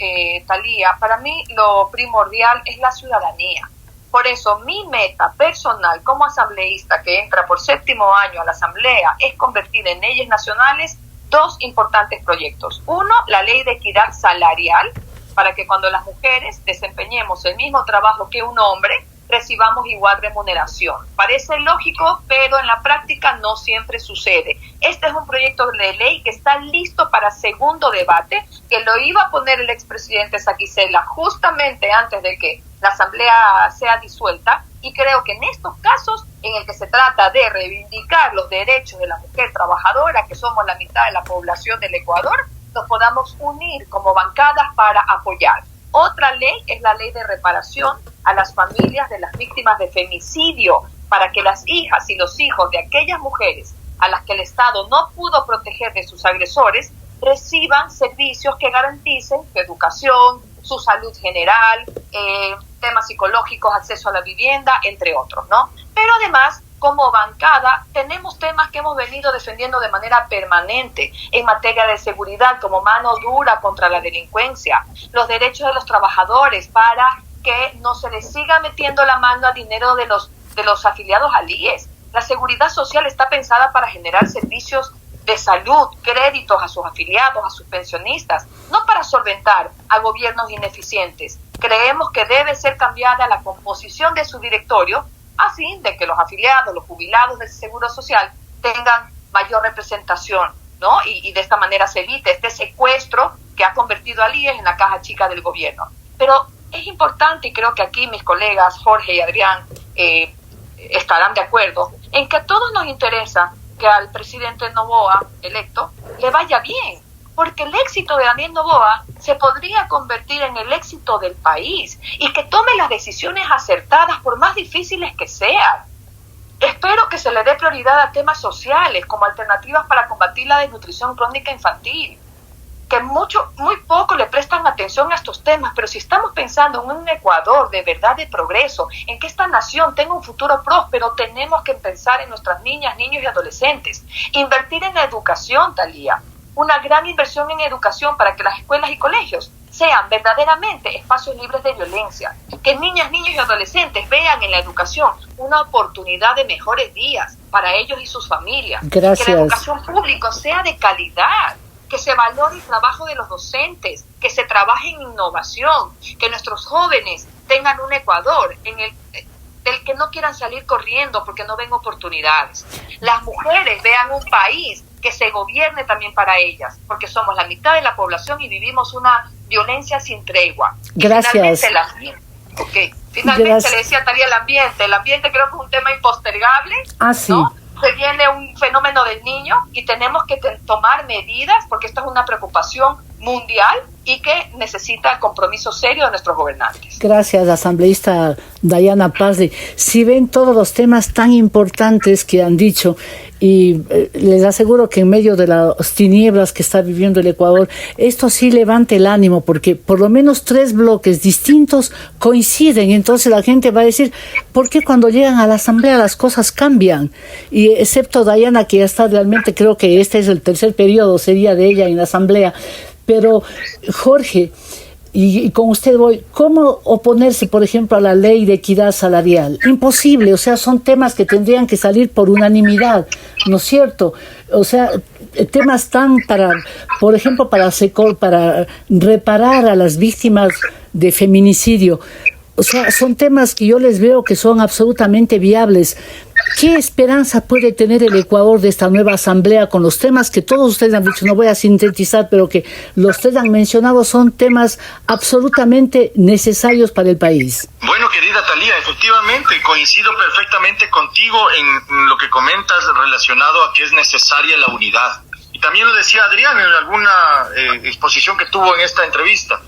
Talía, para mí lo primordial es la ciudadanía. Por eso, mi meta personal como asambleísta que entra por 7º año a la Asamblea es convertir en leyes nacionales dos importantes proyectos. Uno, la ley de equidad salarial, para que cuando las mujeres desempeñemos el mismo trabajo que un hombre, recibamos igual remuneración. Parece lógico, pero en la práctica no siempre sucede. Este es un proyecto de ley que está listo para segundo debate, que lo iba a poner el expresidente Saquicela justamente antes de que la asamblea sea disuelta, y creo que en estos casos en el que se trata de reivindicar los derechos de la mujer trabajadora, que somos la mitad de la población del Ecuador, nos podamos unir como bancadas para apoyar. Otra ley es la ley de reparación a las familias de las víctimas de femicidio, para que las hijas y los hijos de aquellas mujeres a las que el Estado no pudo proteger de sus agresores reciban servicios que garanticen su educación, su salud general, temas psicológicos, acceso a la vivienda, entre otros, ¿no? Pero además, como bancada, tenemos temas que hemos venido defendiendo de manera permanente en materia de seguridad, como mano dura contra la delincuencia, los derechos de los trabajadores para que no se les siga metiendo la mano a dinero de los afiliados al IES. La seguridad social está pensada para generar servicios de salud, créditos a sus afiliados, a sus pensionistas, no para solventar a gobiernos ineficientes. Creemos que debe ser cambiada la composición de su directorio a fin de que los afiliados, los jubilados del Seguro Social tengan mayor representación, ¿no? Y de esta manera se evite este secuestro que ha convertido al IES en la caja chica del gobierno. Pero es importante, y creo que aquí mis colegas Jorge y Adrián estarán de acuerdo, en que a todos nos interesa que al presidente Noboa electo le vaya bien, porque el éxito de Daniel Noboa se podría convertir en el éxito del país y que tome las decisiones acertadas por más difíciles que sean. Espero que se le dé prioridad a temas sociales como alternativas para combatir la desnutrición crónica infantil, que muy poco le prestan atención a estos temas, pero si estamos pensando en un Ecuador de verdad de progreso, en que esta nación tenga un futuro próspero, tenemos que pensar en nuestras niñas, niños y adolescentes. Invertir en la educación, Talía, una gran inversión en educación para que las escuelas y colegios sean verdaderamente espacios libres de violencia, que niñas, niños y adolescentes vean en la educación una oportunidad de mejores días para ellos y sus familias. Gracias. Que la educación pública sea de calidad, que se valore el trabajo de los docentes, que se trabaje en innovación, que nuestros jóvenes tengan un Ecuador del que no quieran salir corriendo porque no ven oportunidades. Las mujeres vean un país que se gobierne también para ellas, porque somos la mitad de la población y vivimos una violencia sin tregua. Gracias. Finalmente le decía Talía el ambiente creo que es un tema impostergable. Sí. ¿No? Se viene un fenómeno del niño y tenemos que tomar medidas porque esto es una preocupación mundial y que necesita compromiso serio de nuestros gobernantes. Gracias, asambleísta Dayana Pazzi. Si ven todos los temas tan importantes que han dicho, y les aseguro que en medio de las tinieblas que está viviendo el Ecuador, esto sí levanta el ánimo, porque por lo menos 3 bloques distintos coinciden, y entonces la gente va a decir, ¿por qué cuando llegan a la asamblea las cosas cambian? Y excepto Dayana, que ya está realmente, creo que este es el 3er periodo, sería de ella en la asamblea. Pero, Jorge, y con usted voy, ¿cómo oponerse, por ejemplo, a la ley de equidad salarial? Imposible, o sea, son temas que tendrían que salir por unanimidad, ¿no es cierto? O sea, temas por ejemplo, para reparar a las víctimas de feminicidio. O sea, son temas que yo les veo que son absolutamente viables. ¿Qué esperanza puede tener el Ecuador de esta nueva asamblea con los temas que todos ustedes han dicho? No voy a sintetizar, pero que los tres han mencionado son temas absolutamente necesarios para el país. Bueno, querida Talía, efectivamente coincido perfectamente contigo en lo que comentas relacionado a que es necesaria la unidad. Y también lo decía Adrián en alguna exposición que tuvo en esta entrevista.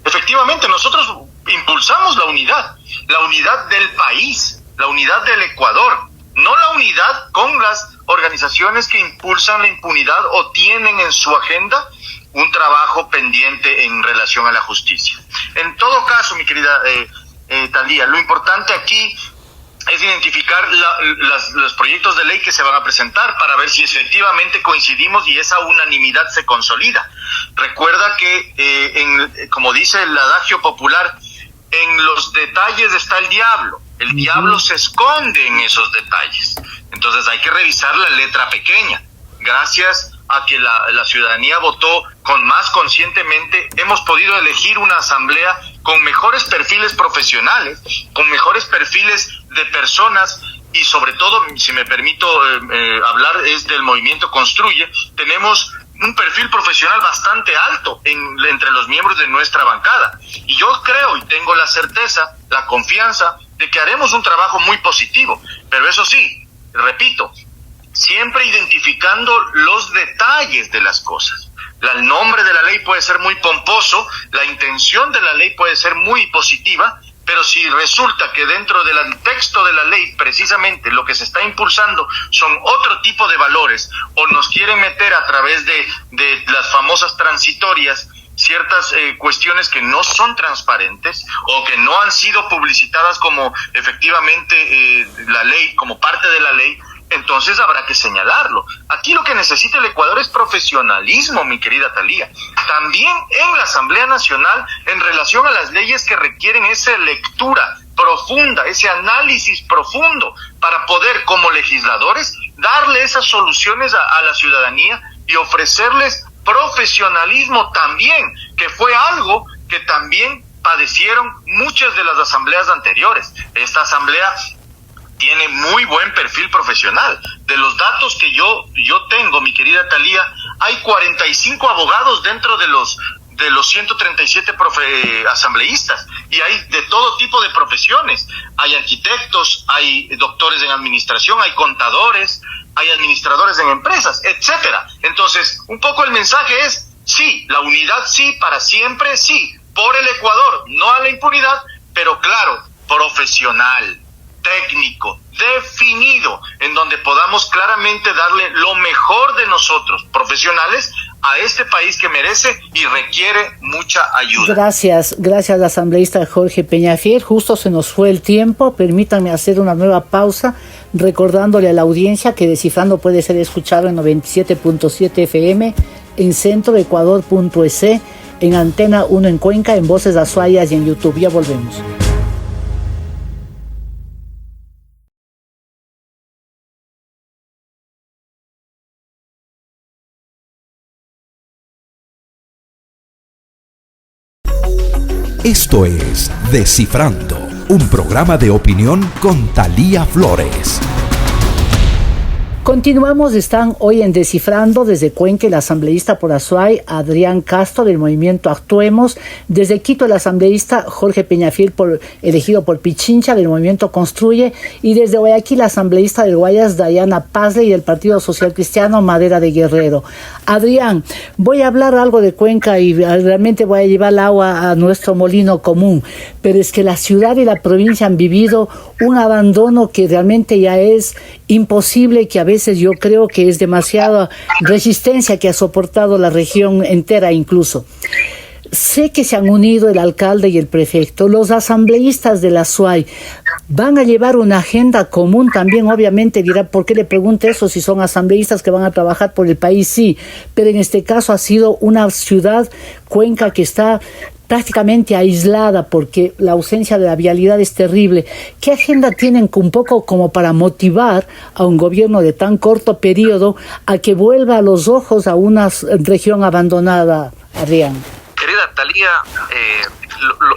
Efectivamente, nosotros impulsamos la unidad del país, la unidad del Ecuador, no la unidad con las organizaciones que impulsan la impunidad o tienen en su agenda un trabajo pendiente en relación a la justicia. En todo caso, mi querida Talía, lo importante aquí es identificar los proyectos de ley que se van a presentar para ver si efectivamente coincidimos y esa unanimidad se consolida. Recuerda que, como dice el adagio popular, en los detalles está el diablo. El diablo se esconde en esos detalles. Entonces hay que revisar la letra pequeña. Gracias a que la ciudadanía votó más conscientemente, hemos podido elegir una asamblea con mejores perfiles profesionales, con mejores perfiles de personas y sobre todo, si me permito hablar, es del movimiento Construye. Tenemos un perfil profesional bastante alto entre los miembros de nuestra bancada. Y yo creo y tengo la certeza, la confianza de que haremos un trabajo muy positivo. Pero eso sí, repito, siempre identificando los detalles de las cosas. El nombre de la ley puede ser muy pomposo, la intención de la ley puede ser muy positiva, pero si resulta que dentro del texto de la ley precisamente lo que se está impulsando son otro tipo de valores, o nos quieren meter a través de las famosas transitorias ciertas cuestiones que no son transparentes o que no han sido publicitadas como efectivamente la ley, como parte de la ley, entonces habrá que señalarlo. Aquí lo que necesita el Ecuador es profesionalismo, mi querida Thalía. También en la Asamblea Nacional, en relación a las leyes que requieren esa lectura profunda, ese análisis profundo, para poder, como legisladores, darle esas soluciones a la ciudadanía y ofrecerles profesionalismo también, que fue algo que también padecieron muchas de las asambleas anteriores. Esta asamblea tiene muy buen perfil profesional. De los datos que yo tengo, mi querida Thalía, hay 45 abogados dentro de los 137 asambleístas, y hay de todo tipo de profesiones. Hay arquitectos, hay doctores en administración, hay contadores, hay administradores en empresas, etcétera. Entonces, un poco el mensaje es, sí, la unidad sí, para siempre sí, por el Ecuador, no a la impunidad, pero claro, profesional, técnico, definido, en donde podamos claramente darle lo mejor de nosotros, profesionales, a este país que merece y requiere mucha ayuda. Gracias, asambleísta Jorge Peñafiel. Justo se nos fue el tiempo. Permítanme hacer una nueva pausa, recordándole a la audiencia que Descifrando puede ser escuchado en 97.7 FM, en centroecuador.es, en Antena 1 en Cuenca, en Voces Azuayas y en YouTube. Ya volvemos. Esto es Descifrando, un programa de opinión con Thalía Flores. Continuamos, están hoy en Descifrando desde Cuenca el asambleísta por Azuay, Adrián Castro, del movimiento Actuemos; desde Quito el asambleísta Jorge Peñafiel, elegido por Pichincha, del movimiento Construye; y desde Guayaquil la asambleísta del Guayas, Dayana Pazley, y del Partido Social Cristiano, Madera de Guerrero. Adrián, voy a hablar algo de Cuenca y realmente voy a llevar el agua a nuestro molino común, pero es que la ciudad y la provincia han vivido un abandono que realmente ya es imposible, que a veces yo creo que es demasiada resistencia que ha soportado la región entera incluso. Sé que se han unido el alcalde y el prefecto, los asambleístas de la Azuay. Van a llevar una agenda común también, obviamente dirá, ¿por qué le pregunto eso si son asambleístas que van a trabajar por el país? Sí, pero en este caso ha sido una ciudad, Cuenca, que está prácticamente aislada porque la ausencia de la vialidad es terrible. ¿Qué agenda tienen un poco como para motivar a un gobierno de tan corto periodo a que vuelva los ojos a una región abandonada, Adrián? Querida Thalía,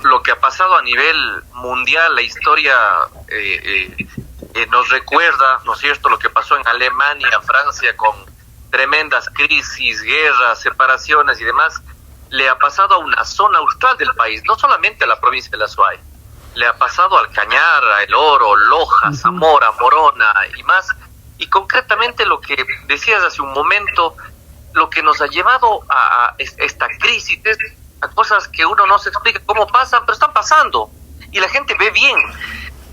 lo que ha pasado a nivel mundial, la historia nos recuerda, ¿no es cierto?, lo que pasó en Alemania, Francia, con tremendas crisis, guerras, separaciones y demás. Le ha pasado a una zona austral del país, no solamente a la provincia de la Azuay, le ha pasado al Cañar, a El Oro, Loja, Zamora, Morona y más. Y concretamente lo que decías hace un momento, lo que nos ha llevado a esta crisis es a cosas que uno no se explica cómo pasan, pero están pasando y la gente ve bien.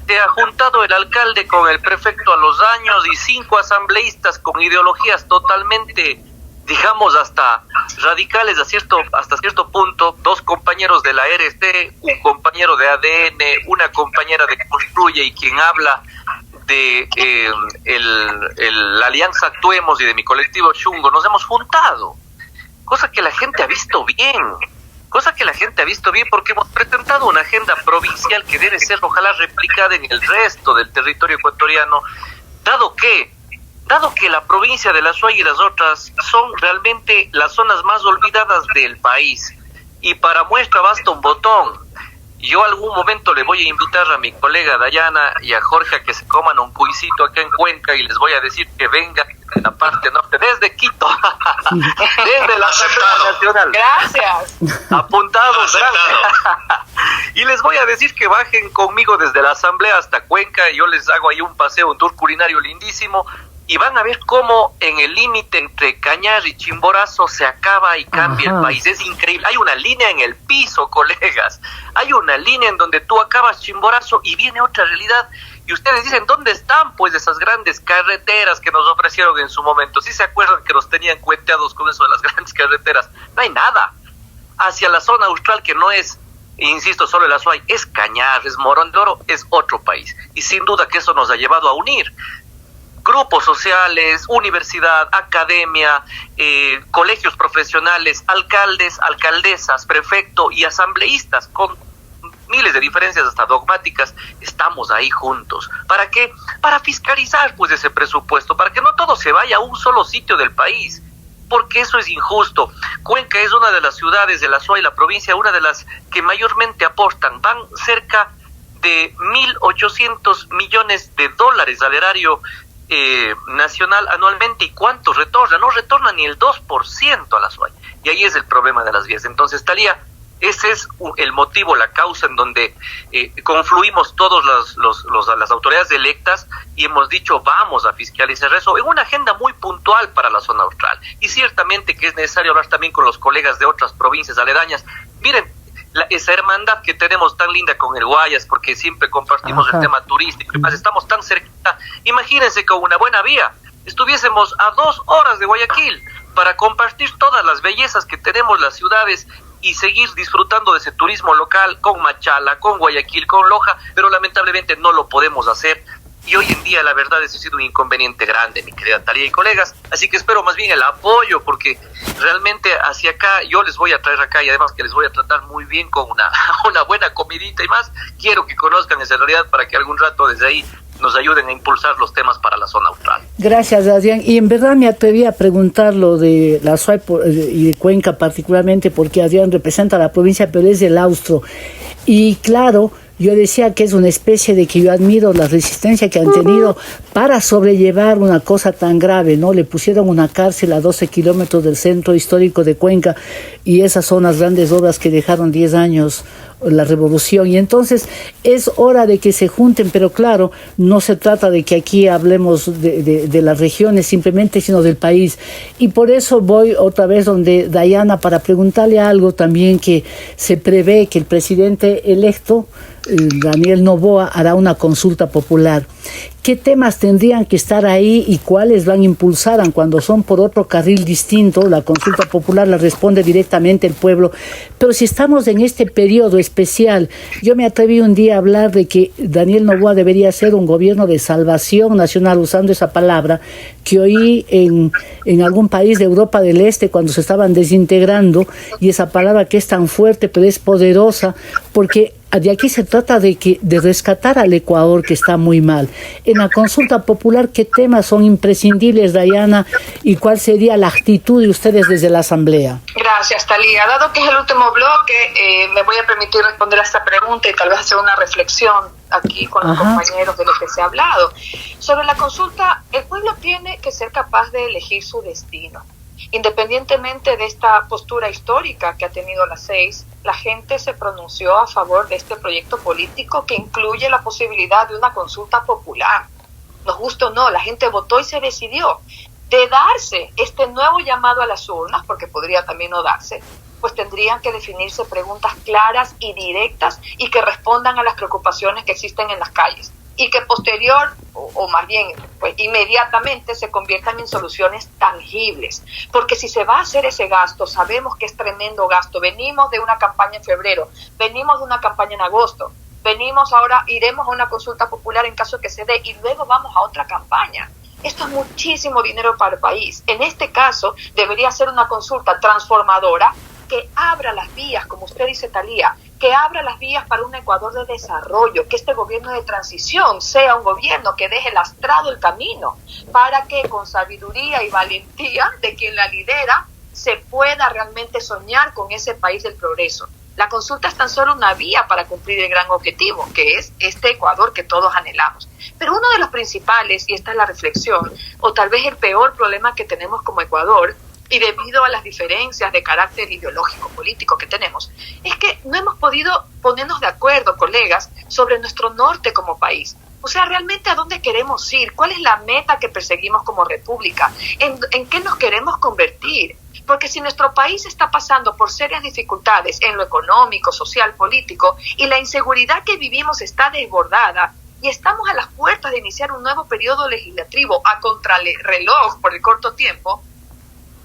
Se ha juntado el alcalde con el prefecto a los años y 5 asambleístas con ideologías totalmente, digamos, hasta radicales hasta cierto punto, 2 compañeros de la RC, un compañero de ADN, una compañera de Construye y quien habla de la Alianza Actuemos y de mi colectivo Chungo. Nos hemos juntado, cosa que la gente ha visto bien, porque hemos presentado una agenda provincial que debe ser ojalá replicada en el resto del territorio ecuatoriano, dado que dado que la provincia de La Suay y las otras son realmente las zonas más olvidadas del país, y para muestra basta un botón. Yo algún momento le voy a invitar a mi colega Dayana y a Jorge a que se coman un cuisito acá en Cuenca y les voy a decir que vengan en la parte norte, desde Quito, desde la Asamblea Nacional. Gracias. Apuntados, y les voy a decir que bajen conmigo desde la Asamblea hasta Cuenca y yo les hago ahí un paseo, un tour culinario lindísimo. Y van a ver cómo en el límite entre Cañar y Chimborazo se acaba y cambia el país. Es increíble. Hay una línea en el piso, colegas. Hay una línea en donde tú acabas Chimborazo y viene otra realidad. Y ustedes dicen, ¿dónde están pues esas grandes carreteras que nos ofrecieron en su momento? ¿Sí se acuerdan que nos tenían cuenteados con eso de las grandes carreteras? No hay nada. Hacia la zona austral, que no es, insisto, solo el Azuay, es Cañar, es Morón de Oro, es otro país. Y sin duda que eso nos ha llevado a unir grupos sociales, universidad, academia, colegios profesionales, alcaldes, alcaldesas, prefecto y asambleístas, con miles de diferencias hasta dogmáticas. Estamos ahí juntos. ¿Para qué? Para fiscalizar pues ese presupuesto, para que no todo se vaya a un solo sitio del país, porque eso es injusto. Cuenca es una de las ciudades de La Suay, la provincia, una de las que mayormente aportan. Van cerca de 1.800 millones de dólares al erario nacional anualmente. ¿Y cuánto retorna? No retorna ni el 2% a La Suay. Y ahí es el problema de las vías. Entonces, Talía, ese es el motivo, la causa en donde confluimos todos las autoridades electas y hemos dicho vamos a fiscalizar eso en una agenda muy puntual para la zona austral. Y ciertamente que es necesario hablar también con los colegas de otras provincias aledañas. Miren, esa hermandad que tenemos tan linda con el Guayas, porque siempre compartimos el tema turístico y más, estamos tan cerca. Imagínense con una buena vía estuviésemos a 2 horas de Guayaquil para compartir todas las bellezas que tenemos las ciudades y seguir disfrutando de ese turismo local con Machala, con Guayaquil, con Loja, pero lamentablemente no lo podemos hacer. Y hoy en día la verdad es que ha sido un inconveniente grande, mi querida Talía y colegas, así que espero más bien el apoyo, porque realmente hacia acá yo les voy a traer acá y además que les voy a tratar muy bien con una buena comidita y más. Quiero que conozcan esa realidad para que algún rato desde ahí nos ayuden a impulsar los temas para la zona austral. Gracias, Adrián. Y en verdad me atreví a preguntar lo de La Suay y de Cuenca particularmente porque Adrián representa a la provincia, pero es del Austro. Y claro, yo decía que es una especie de que yo admiro la resistencia que han tenido para sobrellevar una cosa tan grave, ¿no? Le pusieron una cárcel a 12 kilómetros del centro histórico de Cuenca y esas son las grandes obras que dejaron 10 años la revolución. Y entonces es hora de que se junten, pero claro, no se trata de que aquí hablemos de las regiones simplemente, sino del país. Y por eso voy otra vez donde Dayana para preguntarle algo también que se prevé que el presidente electo, Daniel Noboa, hará una consulta popular. ¿Qué temas tendrían que estar ahí y cuáles van a impulsar cuando son por otro carril distinto? La consulta popular la responde directamente el pueblo. Pero si estamos en este periodo especial, yo me atreví un día a hablar de que Daniel Noboa debería ser un gobierno de salvación nacional, usando esa palabra que oí en algún país de Europa del Este cuando se estaban desintegrando, y esa palabra que es tan fuerte pero es poderosa, porque de aquí se trata de rescatar al Ecuador, que está muy mal. En la consulta popular, ¿qué temas son imprescindibles, Dayana, y cuál sería la actitud de ustedes desde la Asamblea? Gracias, Talía. Dado que es el último bloque, me voy a permitir responder a esta pregunta y tal vez hacer una reflexión aquí con los compañeros de lo que se ha hablado. Sobre la consulta, el pueblo tiene que ser capaz de elegir su destino. Independientemente de esta postura histórica que ha tenido la 6, la gente se pronunció a favor de este proyecto político que incluye la posibilidad de una consulta popular. Nos gusta o no, la gente votó y se decidió. De darse este nuevo llamado a las urnas, porque podría también no darse, pues tendrían que definirse preguntas claras y directas y que respondan a las preocupaciones que existen en las calles, y que posterior, o más bien pues inmediatamente, se conviertan en soluciones tangibles. Porque si se va a hacer ese gasto, sabemos que es tremendo gasto. Venimos de una campaña en febrero, venimos de una campaña en agosto, venimos ahora, iremos a una consulta popular en caso que se dé, y luego vamos a otra campaña. Esto es muchísimo dinero para el país. En este caso, debería ser una consulta transformadora que abra las vías, como usted dice, Talía, que abra las vías para un Ecuador de desarrollo, que este gobierno de transición sea un gobierno que deje lastrado el camino para que con sabiduría y valentía de quien la lidera se pueda realmente soñar con ese país del progreso. La consulta es tan solo una vía para cumplir el gran objetivo, que es este Ecuador que todos anhelamos. Pero uno de los principales, y esta es la reflexión, o tal vez el peor problema que tenemos como Ecuador, y debido a las diferencias de carácter ideológico, político que tenemos, es que no hemos podido ponernos de acuerdo, colegas, sobre nuestro norte como país. O sea, realmente a dónde queremos ir, cuál es la meta que perseguimos como república, en qué nos queremos convertir. Porque si nuestro país está pasando por serias dificultades en lo económico, social, político, y la inseguridad que vivimos está desbordada, y estamos a las puertas de iniciar un nuevo periodo legislativo a contrarreloj por el corto tiempo,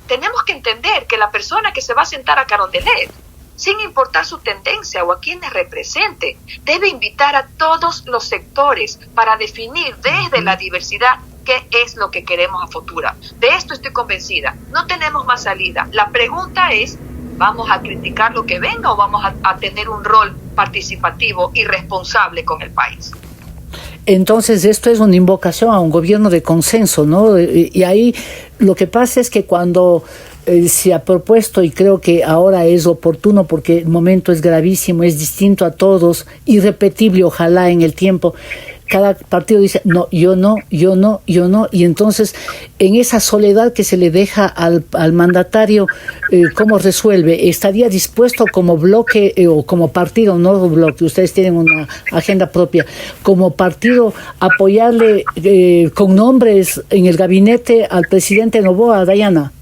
tenemos que entender que la persona que se va a sentar a Carondelet, sin importar su tendencia o a quienes represente, debe invitar a todos los sectores para definir desde la diversidad qué es lo que queremos a futuro. De esto estoy convencida. No tenemos más salida. La pregunta es, ¿vamos a criticar lo que venga o vamos a tener un rol participativo y responsable con el país? Entonces esto es una invocación a un gobierno de consenso, ¿no? Y ahí lo que pasa es que cuando se ha propuesto, y creo que ahora es oportuno porque el momento es gravísimo, es distinto a todos, irrepetible ojalá en el tiempo, cada partido dice, no, yo no, yo no, yo no, y entonces en esa soledad que se le deja al mandatario, ¿cómo resuelve? ¿Estaría dispuesto como bloque o como partido, no bloque, ustedes tienen una agenda propia, como partido apoyarle con nombres en el gabinete al presidente Noboa, Dayana?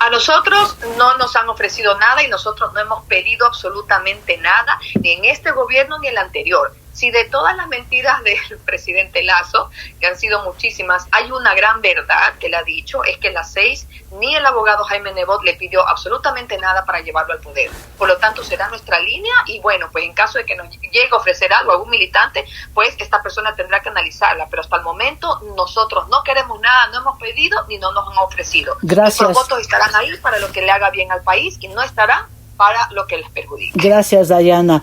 A nosotros no nos han ofrecido nada y nosotros no hemos pedido absolutamente nada, ni en este gobierno ni en el anterior. Si de todas las mentiras del presidente Lasso, que han sido muchísimas, hay una gran verdad que le ha dicho, es que las 6, ni el abogado Jaime Nebot le pidió absolutamente nada para llevarlo al poder. Por lo tanto, será nuestra línea y bueno, pues en caso de que nos llegue a ofrecer algo a algún militante, pues esta persona tendrá que analizarla. Pero hasta el momento nosotros no queremos nada, no hemos pedido ni no nos han ofrecido. Gracias. Nuestros votos estarán ahí para lo que le haga bien al país y no estarán para lo que les perjudique. Gracias, Dayana.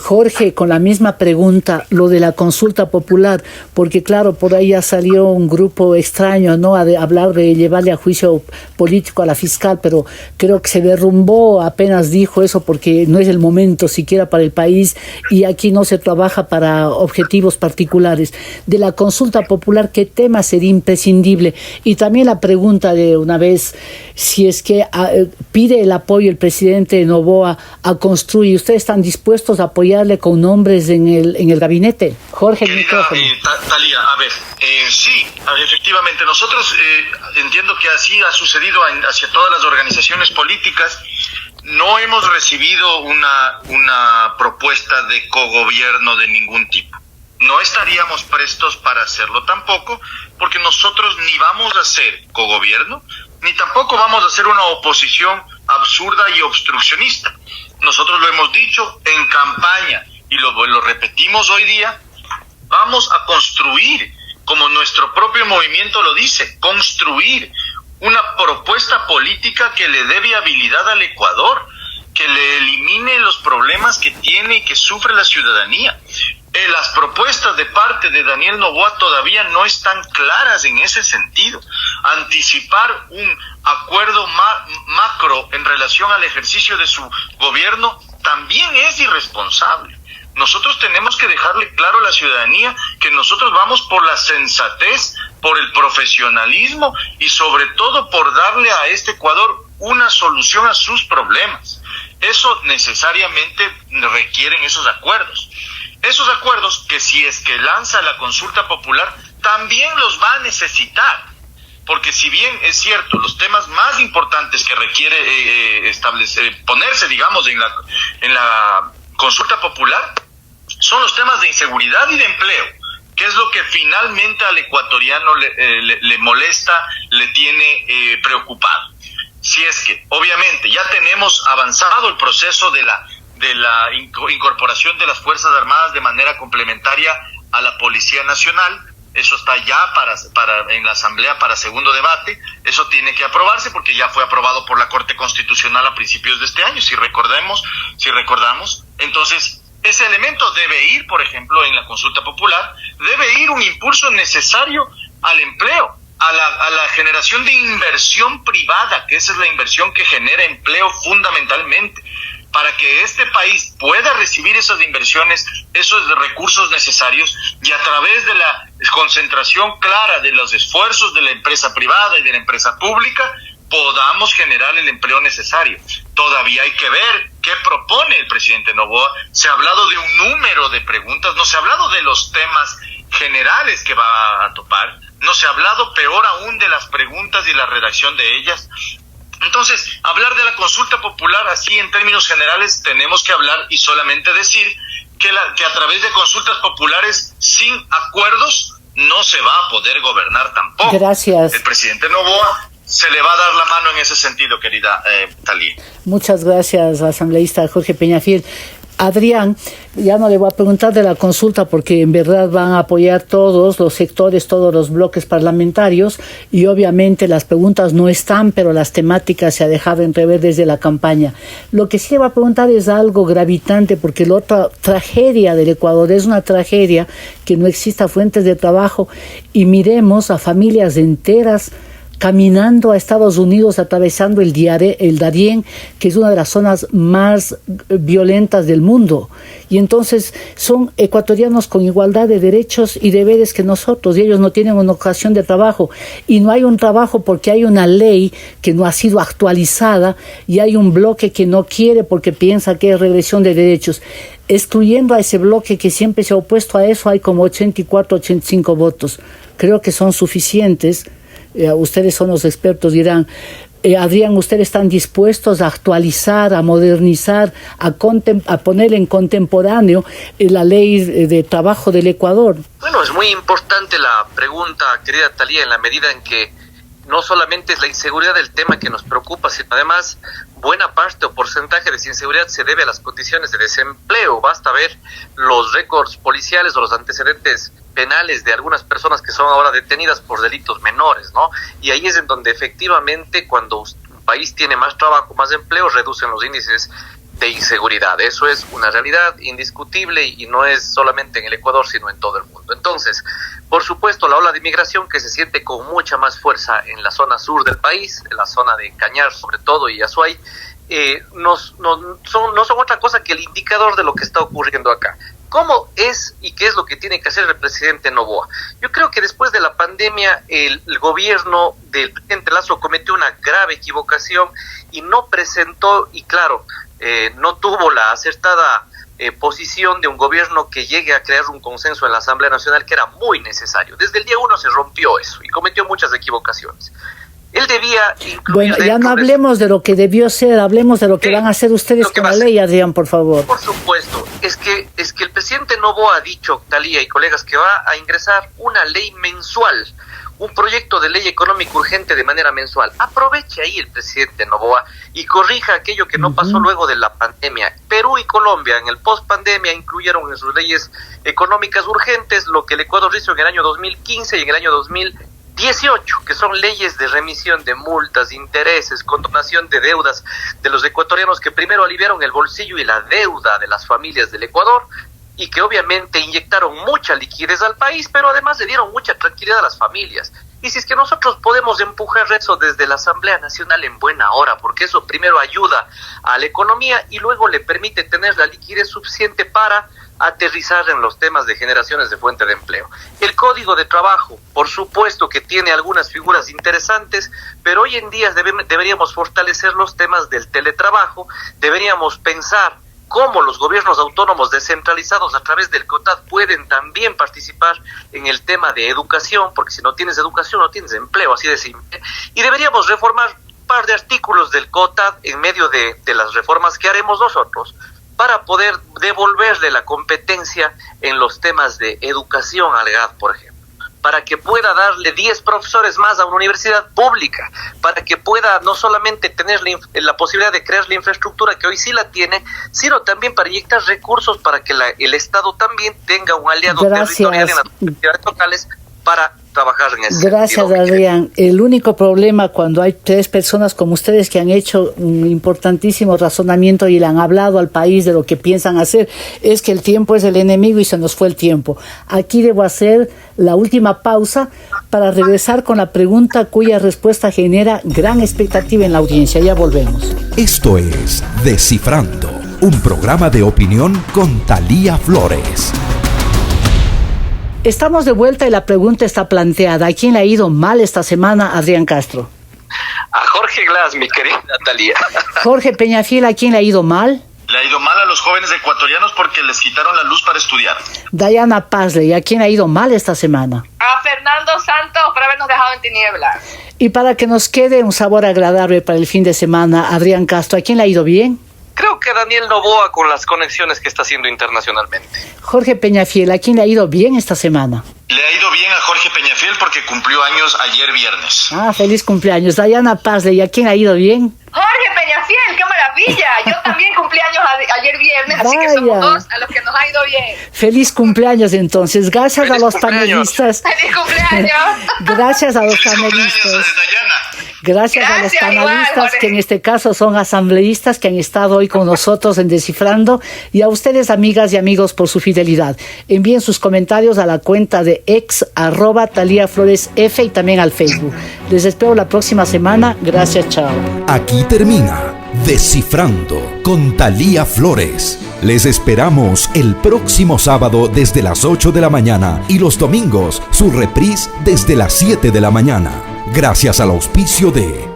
Jorge, con la misma pregunta, lo de la consulta popular, porque claro, por ahí ya salió un grupo extraño, ¿no?, a hablar de llevarle a juicio político a la fiscal, pero creo que se derrumbó apenas dijo eso porque no es el momento siquiera para el país y aquí no se trabaja para objetivos particulares. De la consulta popular, ¿qué tema sería imprescindible? Y también la pregunta de una vez, si es que pide el apoyo el presidente Noboa a construir, ¿ustedes están dispuestos a apoyarle con nombres en el gabinete? Jorge, el micrófono. Talía, a ver, sí, efectivamente, nosotros entiendo que así ha sucedido hacia todas las organizaciones políticas. No hemos recibido una propuesta de cogobierno de ningún tipo. No estaríamos prestos para hacerlo tampoco, porque nosotros ni vamos a hacer cogobierno, ni tampoco vamos a hacer una oposición absurda y obstruccionista. Nosotros lo hemos dicho en campaña y lo repetimos hoy día, vamos a construir, como nuestro propio movimiento lo dice, construir una propuesta política que le dé viabilidad al Ecuador, que le elimine los problemas que tiene y que sufre la ciudadanía. Las propuestas de parte de Daniel Noboa todavía no están claras en ese sentido. Anticipar un acuerdo macro en relación al ejercicio de su gobierno también es irresponsable. Nosotros tenemos que dejarle claro a la ciudadanía que nosotros vamos por la sensatez, por el profesionalismo y sobre todo por darle a este Ecuador una solución a sus problemas. Eso necesariamente requieren esos acuerdos. Esos acuerdos que si es que lanza la consulta popular también los va a necesitar, porque si bien es cierto los temas más importantes que requiere ponerse, digamos, en la consulta popular son los temas de inseguridad y de empleo, que es lo que finalmente al ecuatoriano le molesta, le tiene preocupado. Si es que obviamente ya tenemos avanzado el proceso de la incorporación de las Fuerzas Armadas de manera complementaria a la Policía Nacional, eso está ya en la Asamblea para segundo debate. Eso tiene que aprobarse porque ya fue aprobado por la Corte Constitucional a principios de este año. Si recordamos, Entonces, ese elemento debe ir, por ejemplo, en la consulta popular, debe ir un impulso necesario al empleo, a la generación de inversión privada, que esa es la inversión que genera empleo fundamentalmente, para que este país pueda recibir esas inversiones, esos recursos necesarios, y a través de la concentración clara de los esfuerzos de la empresa privada y de la empresa pública, podamos generar el empleo necesario. Todavía hay que ver qué propone el presidente Noboa. Se ha hablado de un número de preguntas, no se ha hablado de los temas generales que va a topar, no se ha hablado, peor aún, de las preguntas y la redacción de ellas. Entonces, hablar de la consulta popular así en términos generales, tenemos que hablar y solamente decir que a través de consultas populares sin acuerdos no se va a poder gobernar tampoco. Gracias. El presidente Noboa se le va a dar la mano en ese sentido, querida Talía. Muchas gracias, asambleísta Jorge Peñafiel. Adrián, ya no le voy a preguntar de la consulta porque en verdad van a apoyar todos los sectores, todos los bloques parlamentarios, y obviamente las preguntas no están, pero las temáticas se ha dejado entrever desde la campaña. Lo que sí le voy a preguntar es algo gravitante, porque la otra tragedia del Ecuador es una tragedia que no exista fuentes de trabajo, y miremos a familias enteras caminando a Estados Unidos, atravesando el Darién, que es una de las zonas más violentas del mundo. Y entonces son ecuatorianos con igualdad de derechos y deberes que nosotros, y ellos no tienen una ocasión de trabajo. Y no hay un trabajo porque hay una ley que no ha sido actualizada, y hay un bloque que no quiere porque piensa que es regresión de derechos. Excluyendo a ese bloque que siempre se ha opuesto a eso, hay como 84, 85 votos. Creo que son suficientes. Ustedes son los expertos, dirán. Adrián, ¿ustedes están dispuestos a actualizar, a modernizar, a poner en contemporáneo la ley de trabajo del Ecuador? Bueno, es muy importante la pregunta, querida Talía, en la medida en que no solamente es la inseguridad del tema que nos preocupa, sino además buena parte o porcentaje de esa inseguridad se debe a las condiciones de desempleo. Basta ver los récords policiales o los antecedentes penales de algunas personas que son ahora detenidas por delitos menores, ¿no? Y ahí es en donde efectivamente, cuando un país tiene más trabajo, más empleo, reducen los índices de inseguridad. Eso es una realidad indiscutible, y no es solamente en el Ecuador, sino en todo el mundo. Entonces, por supuesto, la ola de inmigración, que se siente con mucha más fuerza en la zona sur del país, en la zona de Cañar sobre todo y Azuay, no son otra cosa que el indicador de lo que está ocurriendo acá. ¿Cómo es y qué es lo que tiene que hacer el presidente Noboa? Yo creo que después de la pandemia el gobierno del presidente Lasso cometió una grave equivocación y no presentó, y claro, no tuvo la acertada posición de un gobierno que llegue a crear un consenso en la Asamblea Nacional, que era muy necesario. Desde el día 1 se rompió eso y cometió muchas equivocaciones. Él debía incluir... Bueno, ya no hablemos de lo que debió ser, hablemos de lo que van a hacer ustedes con la ley, Adrián, por favor. Por supuesto, es que el presidente Noboa ha dicho, Talía y colegas, que va a ingresar una ley mensual, un proyecto de ley económico urgente de manera mensual. Aproveche ahí el presidente Noboa y corrija aquello que no pasó luego de la pandemia. Perú y Colombia en el post-pandemia incluyeron en sus leyes económicas urgentes lo que el Ecuador hizo en el año 2015 y en el año 2018, que son leyes de remisión de multas, intereses, condonación de deudas de los ecuatorianos, que primero aliviaron el bolsillo y la deuda de las familias del Ecuador, y que obviamente inyectaron mucha liquidez al país, pero además le dieron mucha tranquilidad a las familias. Y si es que nosotros podemos empujar eso desde la Asamblea Nacional en buena hora, porque eso primero ayuda a la economía y luego le permite tener la liquidez suficiente para aterrizar en los temas de generaciones de fuente de empleo. El Código de Trabajo, por supuesto que tiene algunas figuras interesantes, pero hoy en día deberíamos fortalecer los temas del teletrabajo, deberíamos pensar cómo los gobiernos autónomos descentralizados a través del COTAD pueden también participar en el tema de educación, porque si no tienes educación no tienes empleo, así de simple. Y deberíamos reformar un par de artículos del COTAD en medio de las reformas que haremos nosotros, para poder devolverle la competencia en los temas de educación al GAD, por ejemplo, para que pueda darle 10 profesores más a una universidad pública, para que pueda no solamente tener la posibilidad de crear la infraestructura que hoy sí la tiene, sino también para inyectar recursos para que el Estado también tenga un aliado territorial en las universidades locales para trabajar en ese Gracias, sentido. Adrián. El único problema cuando hay tres personas como ustedes que han hecho un importantísimo razonamiento y le han hablado al país de lo que piensan hacer es que el tiempo es el enemigo y se nos fue el tiempo. Aquí debo hacer la última pausa para regresar con la pregunta cuya respuesta genera gran expectativa en la audiencia. Ya volvemos. Esto es Descifrando, un programa de opinión con Thalía Flores. Estamos de vuelta y la pregunta está planteada. ¿A quién le ha ido mal esta semana, Adrián Castro? A Jorge Glass, mi querida Thalía. Jorge Peñafiel, ¿a quién le ha ido mal? Le ha ido mal a los jóvenes ecuatorianos porque les quitaron la luz para estudiar. Dayana Pazley, ¿a quién le ha ido mal esta semana? A Fernando Santos por habernos dejado en tinieblas. Y para que nos quede un sabor agradable para el fin de semana, Adrián Castro, ¿a quién le ha ido bien? Creo que Daniel Noboa con las conexiones que está haciendo internacionalmente. Jorge Peñafiel, ¿a quién le ha ido bien esta semana? Le ha ido bien a Jorge Peñafiel porque cumplió años ayer viernes. Ah, feliz cumpleaños. Dayana Pazley, ¿a quién le ha ido bien? Jorge Peñafiel, qué maravilla. Yo también cumplí años ayer viernes, así que somos dos a los que nos ha ido bien. Feliz cumpleaños entonces. Gracias Feliz a los cumpleaños. panelistas. ¡Feliz cumpleaños! Gracias a los ¡Feliz cumpleaños, panelistas. Dayana! Gracias a los Gracias, panelistas igual, Jorge. que en este caso son asambleístas que han estado hoy con nosotros en Descifrando, y a ustedes, amigas y amigos, por su fidelidad. Envíen sus comentarios a la cuenta de @ThalíaFloresF y también al Facebook. Les espero la próxima semana. Gracias, chao. Aquí termina Descifrando con Thalía Flores. Les esperamos el próximo sábado desde las 8 de la mañana y los domingos su reprise desde las 7 de la mañana. Gracias al auspicio de...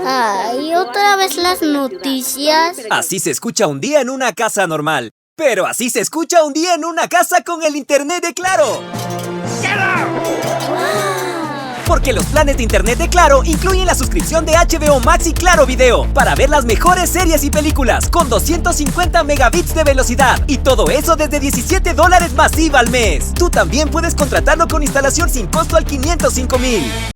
Ay, otra vez las noticias. Así se escucha un día en una casa normal. Pero así se escucha un día en una casa con el internet de Claro. Porque los planes de internet de Claro incluyen la suscripción de HBO Max y Claro Video para ver las mejores series y películas con 250 megabits de velocidad. Y todo eso desde $17 masiva al mes. Tú también puedes contratarlo con instalación sin costo al 505,000.